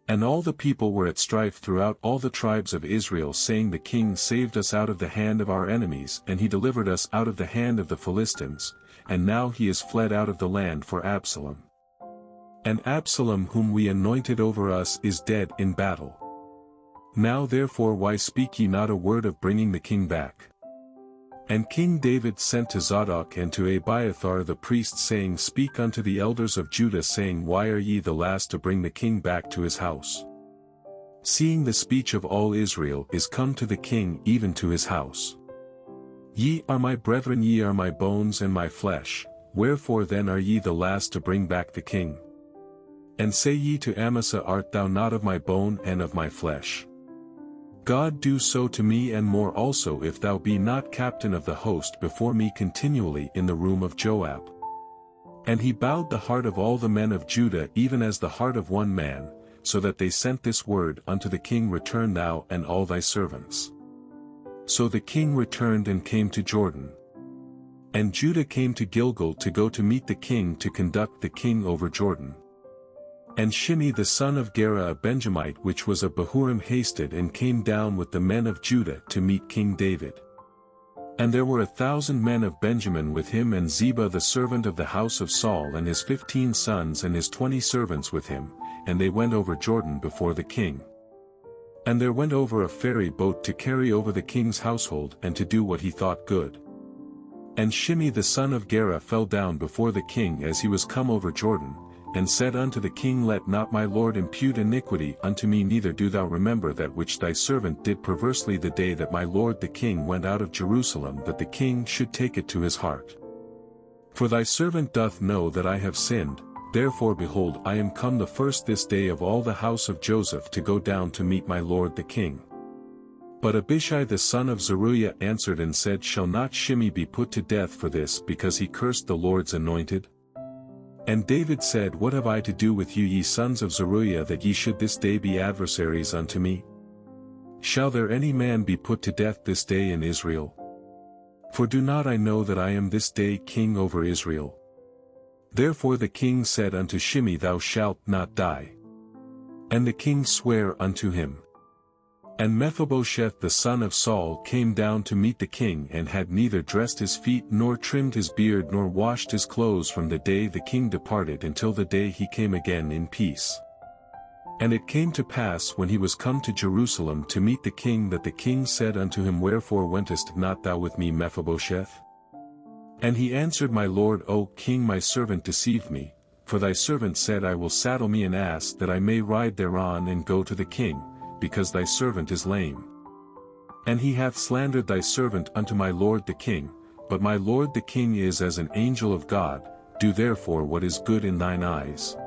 And all the people were at strife throughout all the tribes of Israel, saying, The king saved us out of the hand of our enemies, and he delivered us out of the hand of the Philistines, and now he is fled out of the land for Absalom. And Absalom whom we anointed over us is dead in battle. Now therefore why speak ye not a word of bringing the king back? And King David sent to Zadok and to Abiathar the priest, saying, Speak unto the elders of Judah, saying, Why are ye the last to bring the king back to his house? Seeing the speech of all Israel is come to the king, even to his house. Ye are my brethren, ye are my bones and my flesh, wherefore then are ye the last to bring back the king? And say ye to Amasa, Art thou not of my bone and of my flesh? God do so to me and more also, if thou be not captain of the host before me continually in the room of Joab. And he bowed the heart of all the men of Judah even as the heart of one man, so that they sent this word unto the king, Return thou and all thy servants. So the king returned and came to Jordan. And Judah came to Gilgal to go to meet the king, to conduct the king over Jordan. And Shimei the son of Gera, a Benjamite which was of Bahurim, hasted and came down with the men of Judah to meet King David. And there were 1,000 men of Benjamin with him, and Ziba the servant of the house of Saul and his 15 sons and his 20 servants with him, and they went over Jordan before the king. And there went over a ferry boat to carry over the king's household and to do what he thought good. And Shimei the son of Gera fell down before the king as he was come over Jordan, and said unto the king, Let not my lord impute iniquity unto me, neither do thou remember that which thy servant did perversely the day that my lord the king went out of Jerusalem, that the king should take it to his heart. For thy servant doth know that I have sinned, therefore behold, I am come the first this day of all the house of Joseph to go down to meet my lord the king. But Abishai the son of Zeruiah answered and said, Shall not Shimei be put to death for this, because he cursed the Lord's anointed? And David said, What have I to do with you, ye sons of Zeruiah, that ye should this day be adversaries unto me? Shall there any man be put to death this day in Israel? For do not I know that I am this day king over Israel? Therefore the king said unto Shimei, Thou shalt not die. And the king sware unto him. And Mephibosheth the son of Saul came down to meet the king, and had neither dressed his feet nor trimmed his beard nor washed his clothes from the day the king departed until the day he came again in peace. And it came to pass, when he was come to Jerusalem to meet the king, that the king said unto him, Wherefore wentest not thou with me, Mephibosheth? And he answered, My lord, O king, my servant deceived me, for thy servant said, I will saddle me an ass that I may ride thereon and go to the king, because thy servant is lame. And he hath slandered thy servant unto my lord the king, but my lord the king is as an angel of God, do therefore what is good in thine eyes.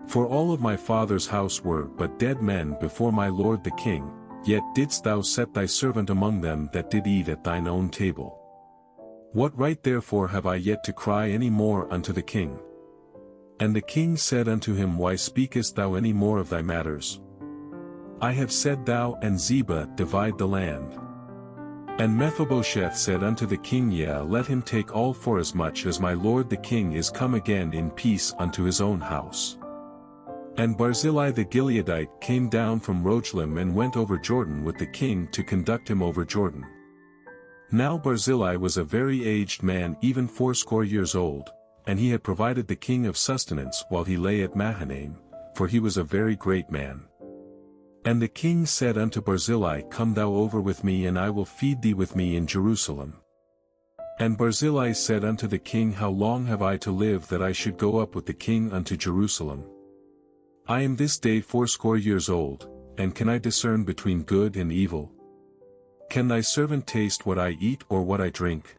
For all of my father's house were but dead men before my lord the king, yet didst thou set thy servant among them that did eat at thine own table. What right therefore have I yet to cry any more unto the king? And the king said unto him, Why speakest thou any more of thy matters? I have said, Thou and Ziba divide the land. And Mephibosheth said unto the king, Yea, let him take all, forasmuch as my lord the king is come again in peace unto his own house. And Barzillai the Gileadite came down from Rogelim and went over Jordan with the king to conduct him over Jordan. Now Barzillai was a very aged man, even 80 years old, and he had provided the king of sustenance while he lay at Mahanaim, for he was a very great man. And the king said unto Barzillai, Come thou over with me, and I will feed thee with me in Jerusalem. And Barzillai said unto the king, How long have I to live that I should go up with the king unto Jerusalem? I am this day 80 years old, and can I discern between good and evil? Can thy servant taste what I eat or what I drink?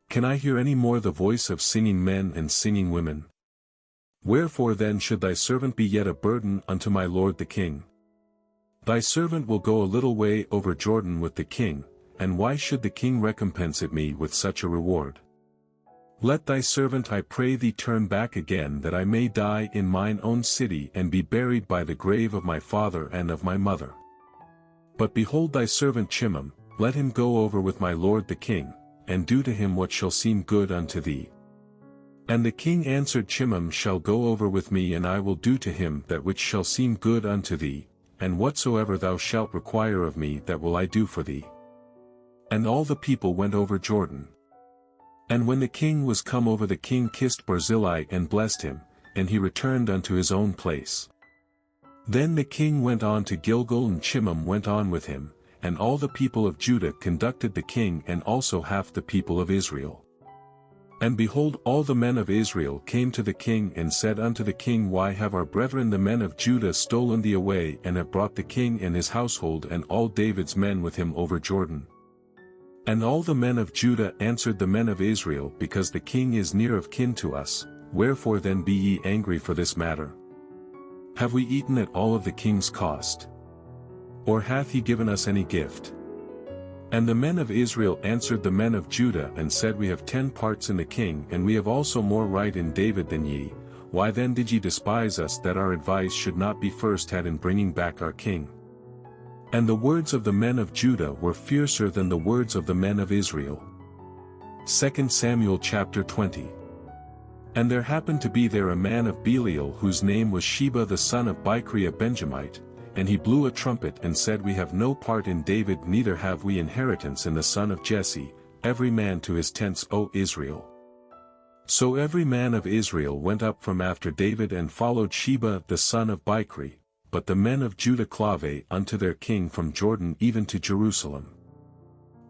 Can I hear any more the voice of singing men and singing women? Wherefore then should thy servant be yet a burden unto my lord the king? Thy servant will go a little way over Jordan with the king, and why should the king recompense me with such a reward? Let thy servant, I pray thee, turn back again, that I may die in mine own city and be buried by the grave of my father and of my mother. But behold thy servant Chimham, let him go over with my lord the king, and do to him what shall seem good unto thee. And the king answered, Chimham shall go over with me, and I will do to him that which shall seem good unto thee, and whatsoever thou shalt require of me, that will I do for thee. And all the people went over Jordan. And when the king was come over, the king kissed Barzillai and blessed him, and he returned unto his own place. Then the king went on to Gilgal, and Chimham went on with him, and all the people of Judah conducted the king, and also half the people of Israel. And behold, all the men of Israel came to the king and said unto the king, Why have our brethren the men of Judah stolen thee away, and have brought the king and his household and all David's men with him over Jordan? And all the men of Judah answered the men of Israel, Because the king is near of kin to us, wherefore then be ye angry for this matter? Have we eaten at all of the king's cost? Or hath he given us any gift? And the men of Israel answered the men of Judah and said, We have 10 parts in the king, and we have also more right in David than ye. Why then did ye despise us, that our advice should not be first had in bringing back our king? And the words of the men of Judah were fiercer than the words of the men of Israel. 2 Samuel chapter 20. And there happened to be there a man of Belial, whose name was Sheba the son of Bichri a Benjamite, and he blew a trumpet and said, We have no part in David, neither have we inheritance in the son of Jesse, every man to his tents, O Israel. So every man of Israel went up from after David and followed Sheba the son of Bichri, but the men of Judah clave unto their king from Jordan even to Jerusalem.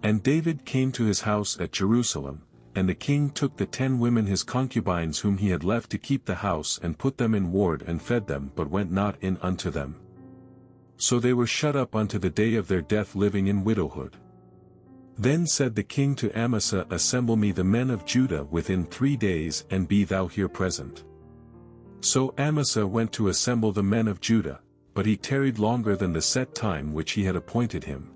And David came to his house at Jerusalem, and the king took the 10 women his concubines whom he had left to keep the house, and put them in ward and fed them, but went not in unto them. So they were shut up unto the day of their death, living in widowhood. Then said the king to Amasa, Assemble me the men of Judah within 3 days, and be thou here present. So Amasa went to assemble the men of Judah, but he tarried longer than the set time which he had appointed him.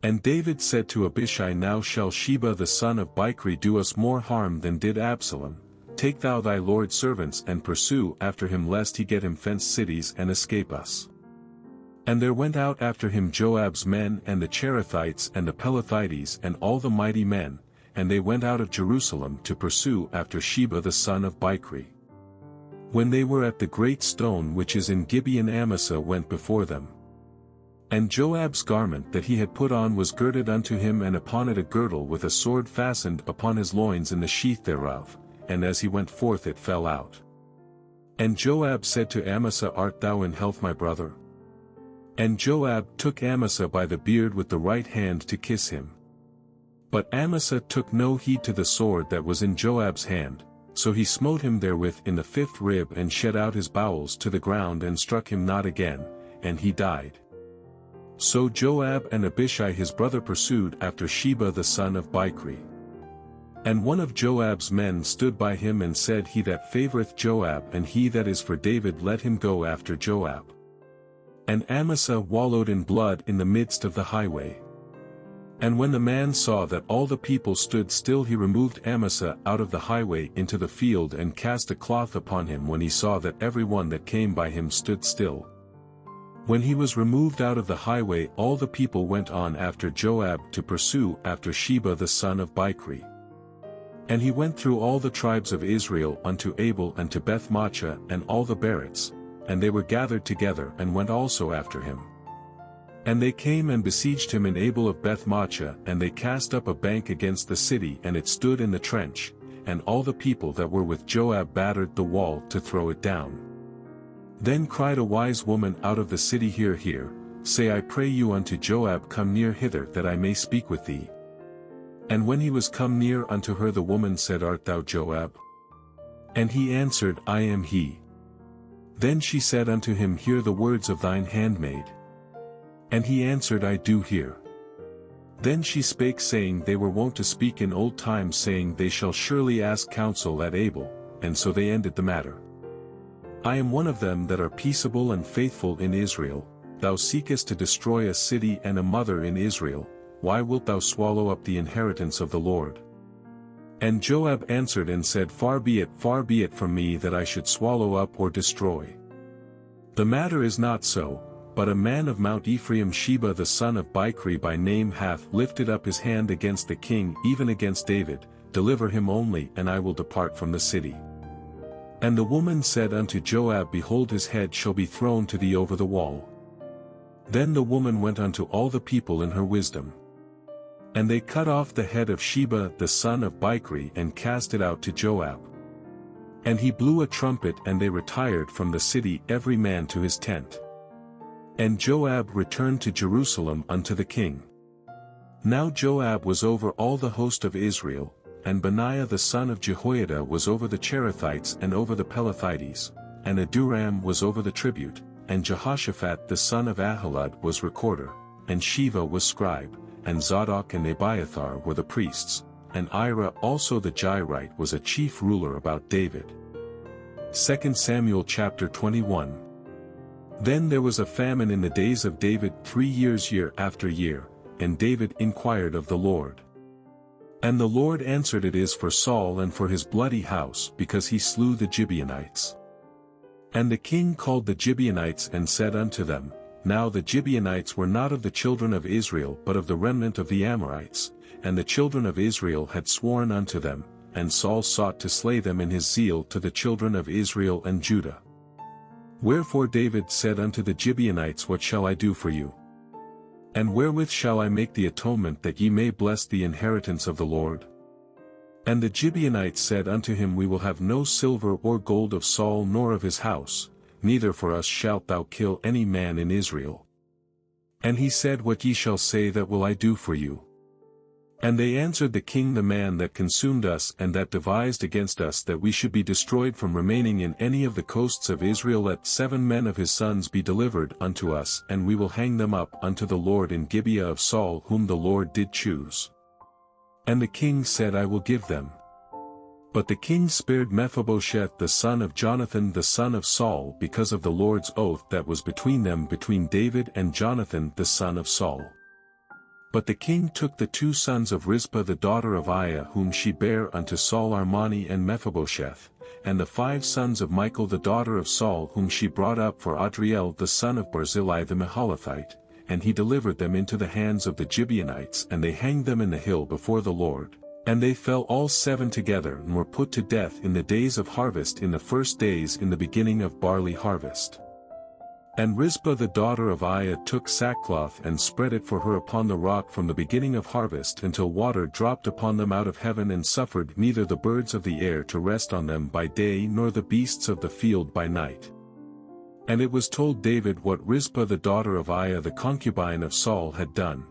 And David said to Abishai, Now shall Sheba the son of Bichri do us more harm than did Absalom. Take thou thy lord's servants and pursue after him, lest he get him fenced cities and escape us. And there went out after him Joab's men and the Cherethites and the Pelethites and all the mighty men, and they went out of Jerusalem to pursue after Sheba the son of Bichri. When they were at the great stone which is in Gibeon, Amasa went before them. And Joab's garment that he had put on was girded unto him, and upon it a girdle with a sword fastened upon his loins in the sheath thereof, and as he went forth it fell out. And Joab said to Amasa, Art thou in health, my brother? And Joab took Amasa by the beard with the right hand to kiss him. But Amasa took no heed to the sword that was in Joab's hand, so he smote him therewith in the 5th rib, and shed out his bowels to the ground, and struck him not again, and he died. So Joab and Abishai his brother pursued after Sheba the son of Bichri. And one of Joab's men stood by him and said, He that favoureth Joab and he that is for David, let him go after Joab. And Amasa wallowed in blood in the midst of the highway. And when the man saw that all the people stood still, he removed Amasa out of the highway into the field and cast a cloth upon him when he saw that every one that came by him stood still. When he was removed out of the highway, all the people went on after Joab to pursue after Sheba the son of Bichri. And he went through all the tribes of Israel unto Abel and to Beth-maachah and all the Berits, and they were gathered together and went also after him. And they came and besieged him in Abel of Beth-maachah, and they cast up a bank against the city, and it stood in the trench, and all the people that were with Joab battered the wall to throw it down. Then cried a wise woman out of the city, Hear, hear, say I pray you unto Joab, Come near hither that I may speak with thee. And when he was come near unto her, the woman said, Art thou Joab? And he answered, I am he. Then she said unto him, Hear the words of thine handmaid. And he answered, I do hear. Then she spake, saying, They were wont to speak in old times, saying, They shall surely ask counsel at Abel, and so they ended the matter. I am one of them that are peaceable and faithful in Israel. Thou seekest to destroy a city and a mother in Israel. Why wilt thou swallow up the inheritance of the Lord? And Joab answered and said, Far be it from me that I should swallow up or destroy. The matter is not so, but a man of Mount Ephraim, Sheba the son of Bichri by name, hath lifted up his hand against the king, even against David. Deliver him only, and I will depart from the city. And the woman said unto Joab, Behold, his head shall be thrown to thee over the wall. Then the woman went unto all the people in her wisdom. And they cut off the head of Sheba the son of Bichri and cast it out to Joab. And he blew a trumpet, and they retired from the city every man to his tent. And Joab returned to Jerusalem unto the king. Now Joab was over all the host of Israel, and Benaiah the son of Jehoiada was over the Cherethites and over the Pelethites, and Aduram was over the tribute, and Jehoshaphat the son of Ahilud was recorder, and Sheva was scribe, and Zadok and Abiathar were the priests, and Ira also the Jairite was a chief ruler about David. 2 Samuel chapter 21. Then there was a famine in the days of David 3 years year after year, and David inquired of the Lord. And the Lord answered, It is for Saul and for his bloody house, because he slew the Gibeonites. And the king called the Gibeonites and said unto them, Now the Gibeonites were not of the children of Israel but of the remnant of the Amorites, and the children of Israel had sworn unto them, and Saul sought to slay them in his zeal to the children of Israel and Judah. Wherefore David said unto the Gibeonites, What shall I do for you? And wherewith shall I make the atonement that ye may bless the inheritance of the Lord? And the Gibeonites said unto him, We will have no silver or gold of Saul nor of his house, neither for us shalt thou kill any man in Israel. And he said, What ye shall say, that will I do for you. And they answered the king, The man that consumed us and that devised against us that we should be destroyed from remaining in any of the coasts of Israel, let 7 men of his sons be delivered unto us, and we will hang them up unto the Lord in Gibeah of Saul, whom the Lord did choose. And the king said, I will give them. But the king spared Mephibosheth the son of Jonathan the son of Saul, because of the Lord's oath that was between them, between David and Jonathan the son of Saul. But the king took the 2 sons of Rizpah the daughter of Aiah, whom she bare unto Saul, Armani and Mephibosheth, and the 5 sons of Michal the daughter of Saul, whom she brought up for Adriel the son of Barzillai the Mahalathite, and he delivered them into the hands of the Gibeonites, and they hanged them in the hill before the Lord. And they fell all 7 together, and were put to death in the days of harvest, in the first days in the beginning of barley harvest. And Rizpah the daughter of Aiah took sackcloth and spread it for her upon the rock from the beginning of harvest until water dropped upon them out of heaven, and suffered neither the birds of the air to rest on them by day nor the beasts of the field by night. And it was told David what Rizpah the daughter of Aiah the concubine of Saul had done.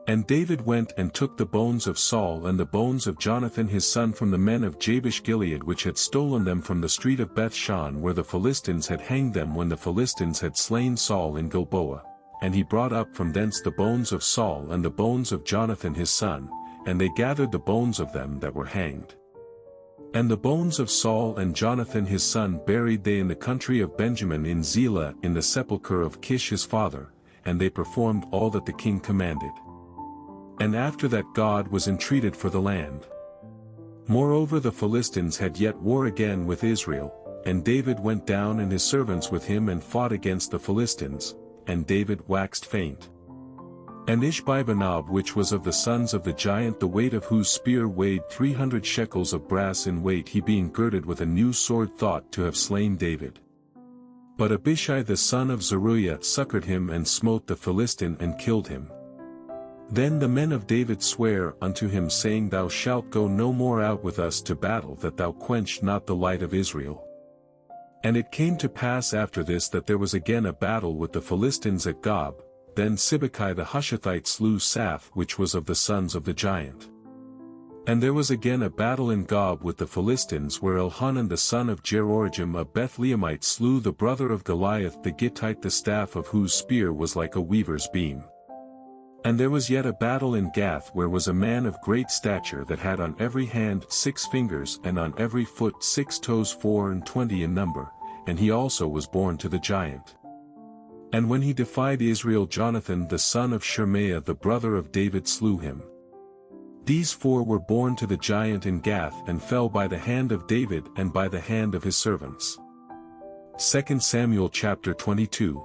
And David went and took the bones of Saul and the bones of Jonathan his son from the men of Jabesh Gilead, which had stolen them from the street of Beth-shan, where the Philistines had hanged them when the Philistines had slain Saul in Gilboa, and he brought up from thence the bones of Saul and the bones of Jonathan his son, and they gathered the bones of them that were hanged. And the bones of Saul and Jonathan his son buried they in the country of Benjamin in Zelah in the sepulchre of Kish his father, and they performed all that the king commanded. And after that God was entreated for the land. Moreover the Philistines had yet war again with Israel, and David went down and his servants with him and fought against the Philistines, and David waxed faint. And Ishbi-benob which was of the sons of the giant the weight of whose spear weighed 300 shekels of brass in weight he being girded with a new sword thought to have slain David. But Abishai the son of Zeruiah succored him and smote the Philistine and killed him. Then the men of David sware unto him saying Thou shalt go no more out with us to battle that thou quench not the light of Israel. And it came to pass after this that there was again a battle with the Philistines at Gob. Then Sibbecai the Hushathite slew Saph which was of the sons of the giant. And there was again a battle in Gob with the Philistines where Elhanan the son of Jeroham a Bethlehemite slew the brother of Goliath the Gittite the staff of whose spear was like a weaver's beam. And there was yet a battle in Gath where was a man of great stature that had on every hand 6 fingers and on every foot 6 toes 24 in number, and he also was born to the giant. And when he defied Israel Jonathan the son of Shemaiah the brother of David slew him. These 4 were born to the giant in Gath and fell by the hand of David and by the hand of his servants. 2 Samuel chapter 22.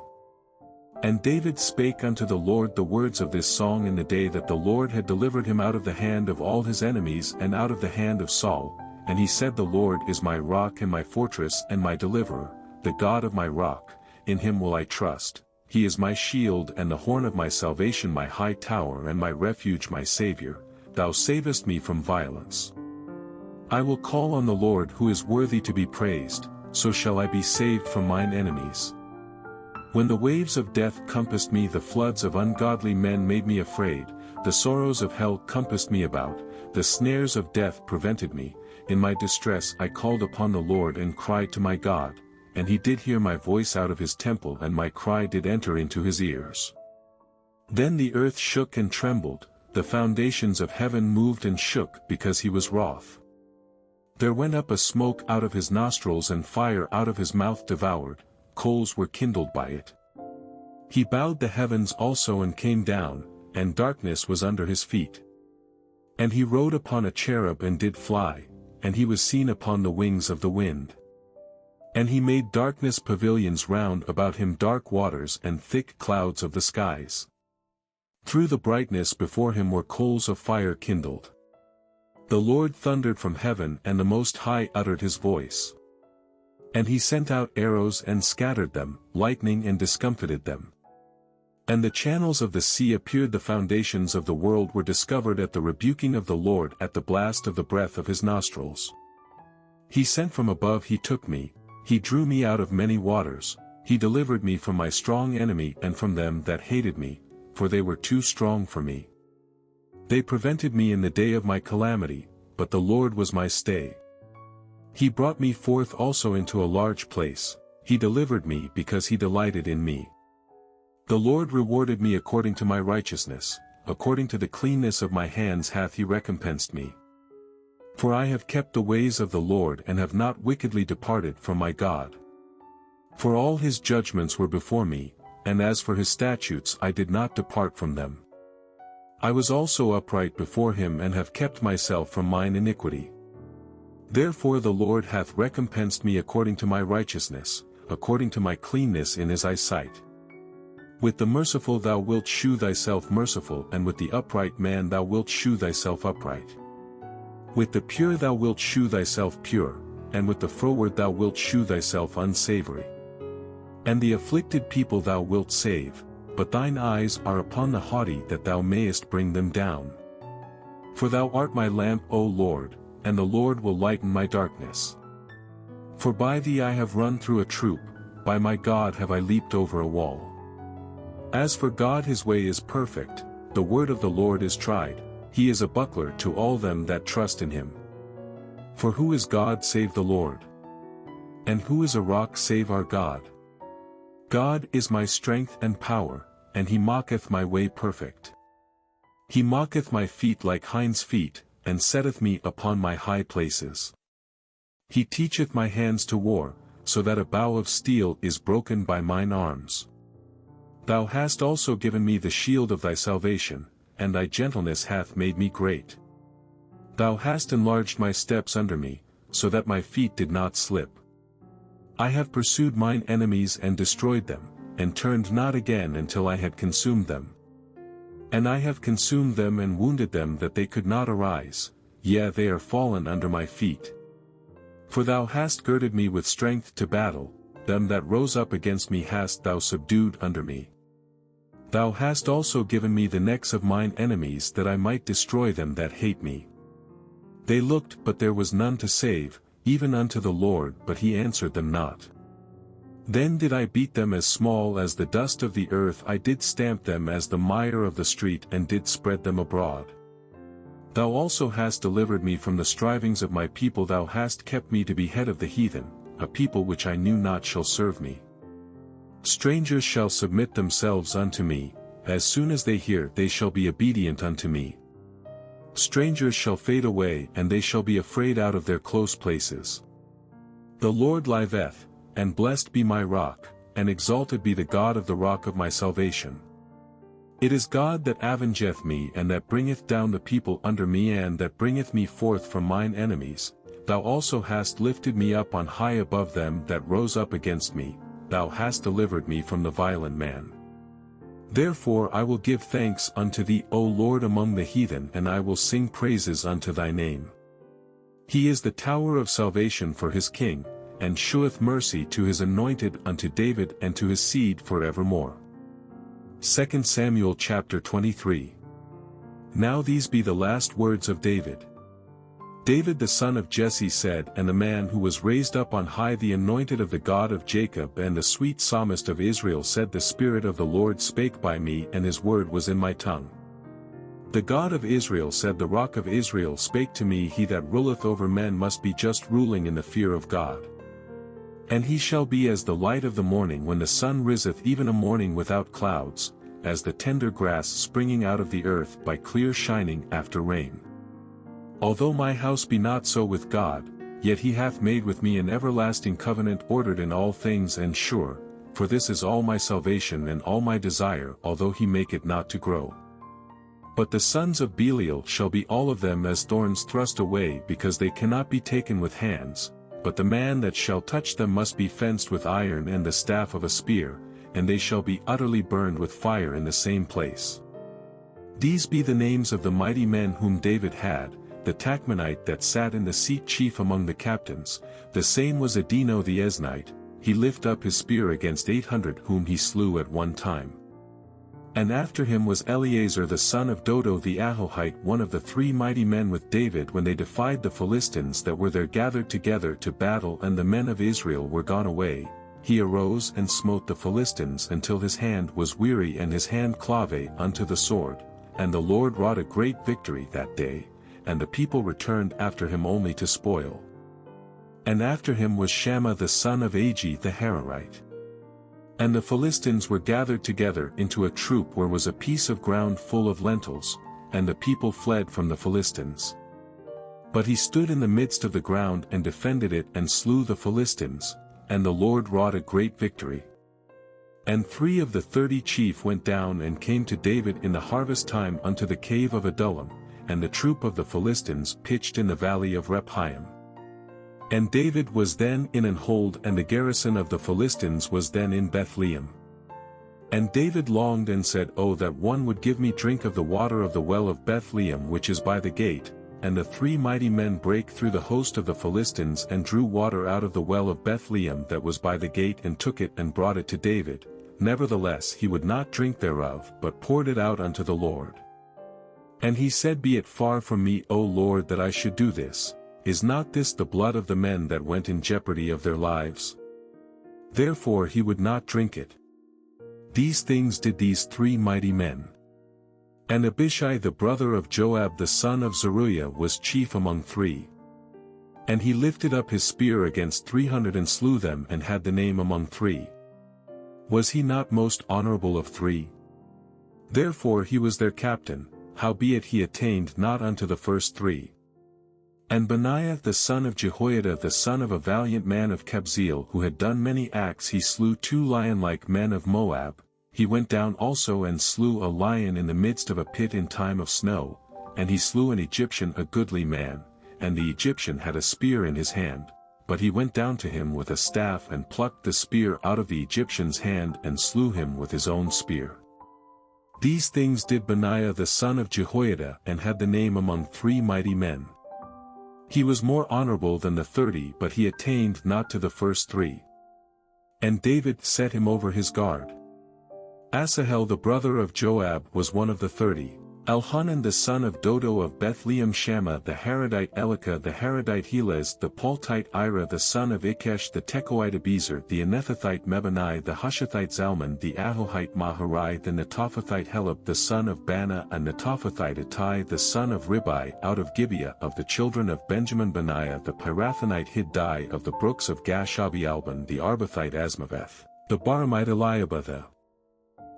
And David spake unto the Lord the words of this song in the day that the Lord had delivered him out of the hand of all his enemies and out of the hand of Saul, and he said The Lord is my rock and my fortress and my deliverer, the God of my rock. In him will I trust, he is my shield and the horn of my salvation my high tower and my refuge my Saviour, thou savest me from violence. I will call on the Lord who is worthy to be praised, so shall I be saved from mine enemies. When the waves of death compassed me the floods of ungodly men made me afraid, the sorrows of hell compassed me about, the snares of death prevented me, in my distress I called upon the Lord and cried to my God. And he did hear my voice out of his temple and my cry did enter into his ears. Then the earth shook and trembled, the foundations of heaven moved and shook because he was wroth. There went up a smoke out of his nostrils and fire out of his mouth devoured, coals were kindled by it. He bowed the heavens also and came down, and darkness was under his feet. And he rode upon a cherub and did fly, and he was seen upon the wings of the wind. And he made darkness pavilions round about him dark waters and thick clouds of the skies. Through the brightness before him were coals of fire kindled. The Lord thundered from heaven and the Most High uttered his voice. And he sent out arrows and scattered them, lightning and discomfited them. And the channels of the sea appeared the foundations of the world were discovered at the rebuking of the Lord at the blast of the breath of his nostrils. He sent from above he took me. He drew me out of many waters, he delivered me from my strong enemy and from them that hated me, for they were too strong for me. They prevented me in the day of my calamity, but the Lord was my stay. He brought me forth also into a large place, he delivered me because he delighted in me. The Lord rewarded me according to my righteousness, according to the cleanness of my hands hath he recompensed me. For I have kept the ways of the Lord and have not wickedly departed from my God. For all his judgments were before me, and as for his statutes I did not depart from them. I was also upright before him and have kept myself from mine iniquity. Therefore the Lord hath recompensed me according to my righteousness, according to my cleanness in his eyesight. With the merciful thou wilt shew thyself merciful and with the upright man thou wilt shew thyself upright. With the pure thou wilt shew thyself pure, and with the froward thou wilt shew thyself unsavory. And the afflicted people thou wilt save, but thine eyes are upon the haughty that thou mayest bring them down. For thou art my lamp, O Lord, and the Lord will lighten my darkness. For by thee I have run through a troop, by my God have I leaped over a wall. As for God his way is perfect, the word of the Lord is tried. He is a buckler to all them that trust in him. For who is God save the Lord? And who is a rock save our God? God is my strength and power, and he mocketh my way perfect. He mocketh my feet like hinds' feet, and setteth me upon my high places. He teacheth my hands to war, so that a bow of steel is broken by mine arms. Thou hast also given me the shield of thy salvation, and thy gentleness hath made me great. Thou hast enlarged my steps under me, so that my feet did not slip. I have pursued mine enemies and destroyed them, and turned not again until I had consumed them. And I have consumed them and wounded them that they could not arise, yea, they are fallen under my feet. For thou hast girded me with strength to battle, them that rose up against me hast thou subdued under me. Thou hast also given me the necks of mine enemies that I might destroy them that hate me. They looked, but there was none to save, even unto the Lord, but he answered them not. Then did I beat them as small as the dust of the earth, I did stamp them as the mire of the street, and did spread them abroad. Thou also hast delivered me from the strivings of my people, thou hast kept me to be head of the heathen, a people which I knew not shall serve me. Strangers shall submit themselves unto me, as soon as they hear they shall be obedient unto me. Strangers shall fade away, and they shall be afraid out of their close places. The Lord liveth, and blessed be my rock, and exalted be the God of the rock of my salvation. It is God that avengeth me, and that bringeth down the people under me, and that bringeth me forth from mine enemies. Thou also hast lifted me up on high above them that rose up against me, thou hast delivered me from the violent man. Therefore I will give thanks unto thee, O Lord, among the heathen, and I will sing praises unto thy name. He is the tower of salvation for his king, and sheweth mercy to his anointed, unto David and to his seed forevermore. 2 Samuel chapter 23. Now these be the last words of David. David the son of Jesse said, and the man who was raised up on high, the anointed of the God of Jacob, and the sweet psalmist of Israel, said, The Spirit of the Lord spake by me, and his word was in my tongue. The God of Israel said, The rock of Israel spake to me, he that ruleth over men must be just, ruling in the fear of God. And he shall be as the light of the morning when the sun riseth, even a morning without clouds, as the tender grass springing out of the earth by clear shining after rain. Although my house be not so with God, yet he hath made with me an everlasting covenant, ordered in all things and sure, for this is all my salvation and all my desire, although he make it not to grow. But the sons of Belial shall be all of them as thorns thrust away, because they cannot be taken with hands, but the man that shall touch them must be fenced with iron and the staff of a spear, and they shall be utterly burned with fire in the same place. These be the names of the mighty men whom David had. The Tachmonite that sat in the seat, chief among the captains, the same was Adino the Eznite. He lift up his spear against 800 whom he slew at one time. And after him was Eleazar the son of Dodo the Ahohite, one of the 3 mighty men with David when they defied the Philistines that were there gathered together to battle, and the men of Israel were gone away. He arose and smote the Philistines until his hand was weary and his hand clave unto the sword, and the Lord wrought a great victory that day, and the people returned after him only to spoil. And after him was Shammah the son of Agi the Hararite. And the Philistines were gathered together into a troop where was a piece of ground full of lentils, and the people fled from the Philistines. But he stood in the midst of the ground and defended it and slew the Philistines, and the Lord wrought a great victory. And 3 of the 30 chief went down and came to David in the harvest time unto the cave of Adullam, and the troop of the Philistines pitched in the valley of Rephaim. And David was then in an hold, and the garrison of the Philistines was then in Bethlehem. And David longed and said, O that one would give me drink of the water of the well of Bethlehem which is by the gate. And the 3 mighty men brake through the host of the Philistines, and drew water out of the well of Bethlehem that was by the gate, and took it and brought it to David. Nevertheless he would not drink thereof, but poured it out unto the Lord. And he said, Be it far from me, O Lord, that I should do this. Is not this the blood of the men that went in jeopardy of their lives? Therefore he would not drink it. These things did these 3 mighty men. And Abishai the brother of Joab the son of Zeruiah was chief among 3. And he lifted up his spear against 300 and slew them, and had the name among 3. Was he not most honorable of 3? Therefore he was their captain, howbeit he attained not unto the first three. And Benaiah the son of Jehoiada the son of a valiant man of Kabzeel who had done many acts, he slew 2 lion-like men of Moab. He went down also and slew a lion in the midst of a pit in time of snow, and he slew an Egyptian a goodly man, and the Egyptian had a spear in his hand, but he went down to him with a staff and plucked the spear out of the Egyptian's hand and slew him with his own spear. These things did Benaiah the son of Jehoiada, and had the name among 3 mighty men. He was more honorable than the 30, but he attained not to the first 3. And David set him over his guard. Asahel the brother of Joab was one of the 30. Elhanan the son of Dodo of Bethlehem, Shammah the Haradite, Elika the Haradite, Helez the Paltite, Ira the son of Ikesh the Tekoite, Abizer the Anethathite, Mebani the Hushathite, Zalman the Ahohite, Maharai the Netophathite, Helab the son of Bana a Netophathite, Attai the son of Ribai out of Gibeah of the children of Benjamin, Benaiah the Pirathonite, Hiddai of the brooks of Gash, Abialban the Arbathite, Asmaveth the Baramite, Eliabah the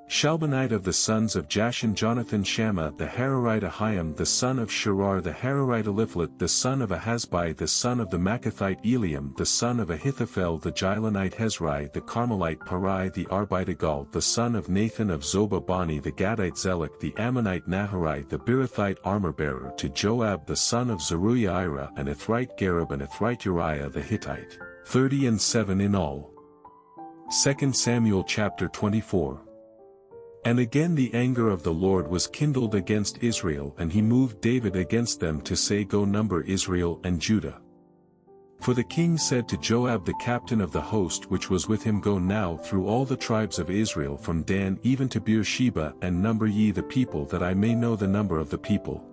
Shalbanite of the sons of Jashan, Jonathan, Shammah the Hararite, Ahiam the son of Sherar the Hararite, Eliphalet the son of Ahasbai the son of the Machathite, Eliam the son of Ahithophel the Gilonite, Hezrai the Carmelite, Parai the Arbite, Gal the son of Nathan of Zobah, Bani the Gadite, Zelek the Ammonite, Naharai the Beerothite, armor-bearer to Joab the son of Zeruiah, Ira and Ithrite, Gareb and Ithrite, Uriah the Hittite, 37 in all. 2 Samuel chapter 24. And again the anger of the Lord was kindled against Israel, and he moved David against them to say, Go number Israel and Judah. For the king said to Joab the captain of the host which was with him, Go now through all the tribes of Israel from Dan even to Beersheba, and number ye the people, that I may know the number of the people.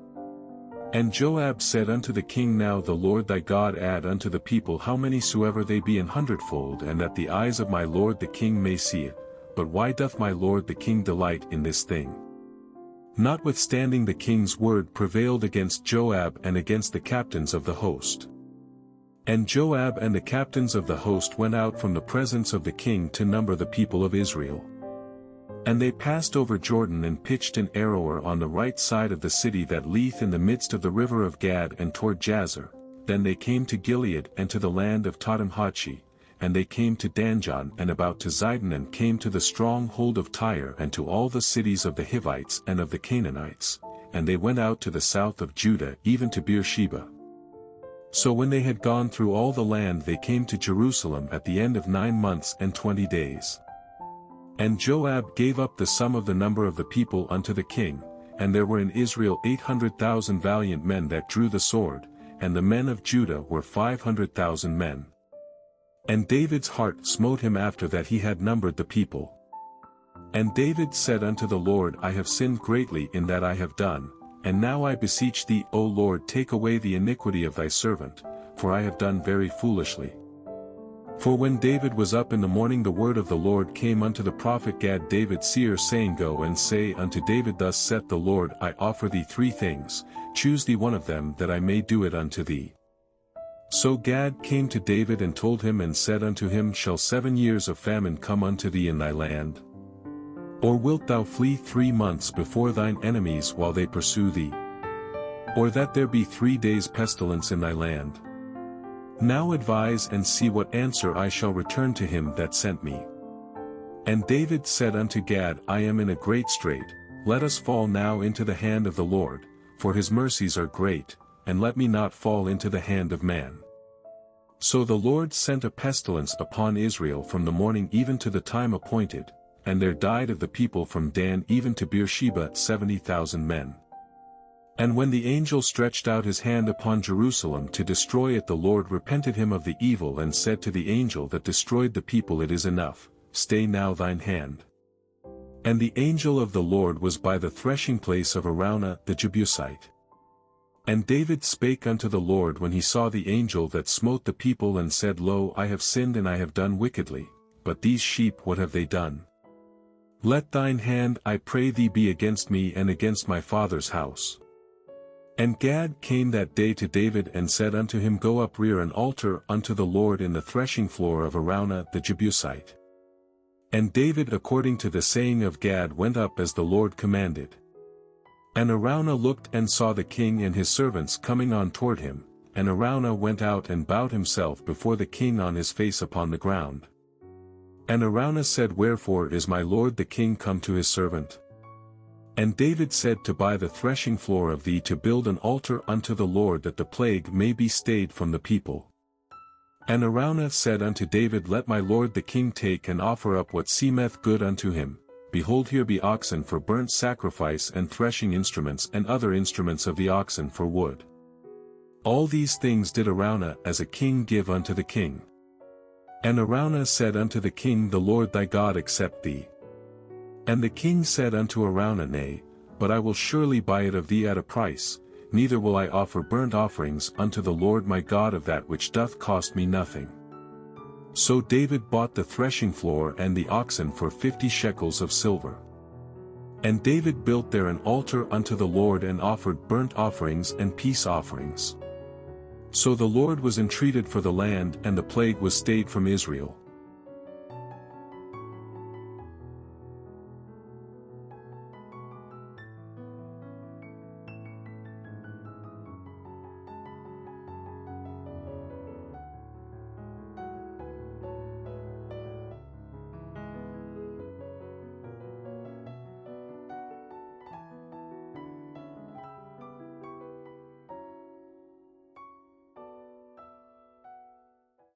And Joab said unto the king, Now the Lord thy God add unto the people how many soever they be 100-fold, and that the eyes of my lord the king may see it. But why doth my lord the king delight in this thing? Notwithstanding the king's word prevailed against Joab and against the captains of the host. And Joab and the captains of the host went out from the presence of the king to number the people of Israel. And they passed over Jordan and pitched in Aroer on the right side of the city that lieth in the midst of the river of Gad and toward Jazer. Then they came to Gilead and to the land of Tadamhachi. And they came to Danjon and about to Zidon, and came to the stronghold of Tyre and to all the cities of the Hivites and of the Canaanites, and they went out to the south of Judah even to Beersheba. So when they had gone through all the land, they came to Jerusalem at the end of 9 months and 20 days. And Joab gave up the sum of the number of the people unto the king, and there were in Israel 800,000 valiant men that drew the sword, and the men of Judah were 500,000 men. And David's heart smote him after that he had numbered the people. And David said unto the Lord, I have sinned greatly in that I have done, and now I beseech thee, O Lord, take away the iniquity of thy servant, for I have done very foolishly. For when David was up in the morning, the word of the Lord came unto the prophet Gad David seer, saying, Go and say unto David, Thus saith the Lord, I offer thee 3 things, choose thee one of them, that I may do it unto thee. So Gad came to David and told him and said unto him, Shall 7 years of famine come unto thee in thy land? Or wilt thou flee 3 months before thine enemies while they pursue thee? Or that there be 3 days pestilence in thy land? Now advise and see what answer I shall return to him that sent me. And David said unto Gad, I am in a great strait, let us fall now into the hand of the Lord, for his mercies are great, and let me not fall into the hand of man. So the Lord sent a pestilence upon Israel from the morning even to the time appointed, and there died of the people from Dan even to Beersheba 70,000 men. And when the angel stretched out his hand upon Jerusalem to destroy it, the Lord repented him of the evil and said to the angel that destroyed the people, It is enough, stay now thine hand. And the angel of the Lord was by the threshing place of Araunah the Jebusite. And David spake unto the Lord when he saw the angel that smote the people, and said, Lo, I have sinned and I have done wickedly, but these sheep what have they done? Let thine hand, I pray thee, be against me and against my father's house. And Gad came that day to David and said unto him, Go up, rear an altar unto the Lord in the threshing floor of Araunah the Jebusite. And David according to the saying of Gad went up as the Lord commanded. And Araunah looked and saw the king and his servants coming on toward him, and Araunah went out and bowed himself before the king on his face upon the ground. And Araunah said, Wherefore is my lord the king come to his servant? And David said, To buy the threshing floor of thee to build an altar unto the Lord that the plague may be stayed from the people. And Araunah said unto David, Let my lord the king take and offer up what seemeth good unto him. Behold, here be oxen for burnt sacrifice and threshing instruments and other instruments of the oxen for wood. All these things did Araunah as a king give unto the king. And Araunah said unto the king, The Lord thy God accept thee. And the king said unto Araunah, Nay, but I will surely buy it of thee at a price, neither will I offer burnt offerings unto the Lord my God of that which doth cost me nothing. So David bought the threshing floor and the oxen for 50 shekels of silver. And David built there an altar unto the Lord and offered burnt offerings and peace offerings. So the Lord was entreated for the land, and the plague was stayed from Israel.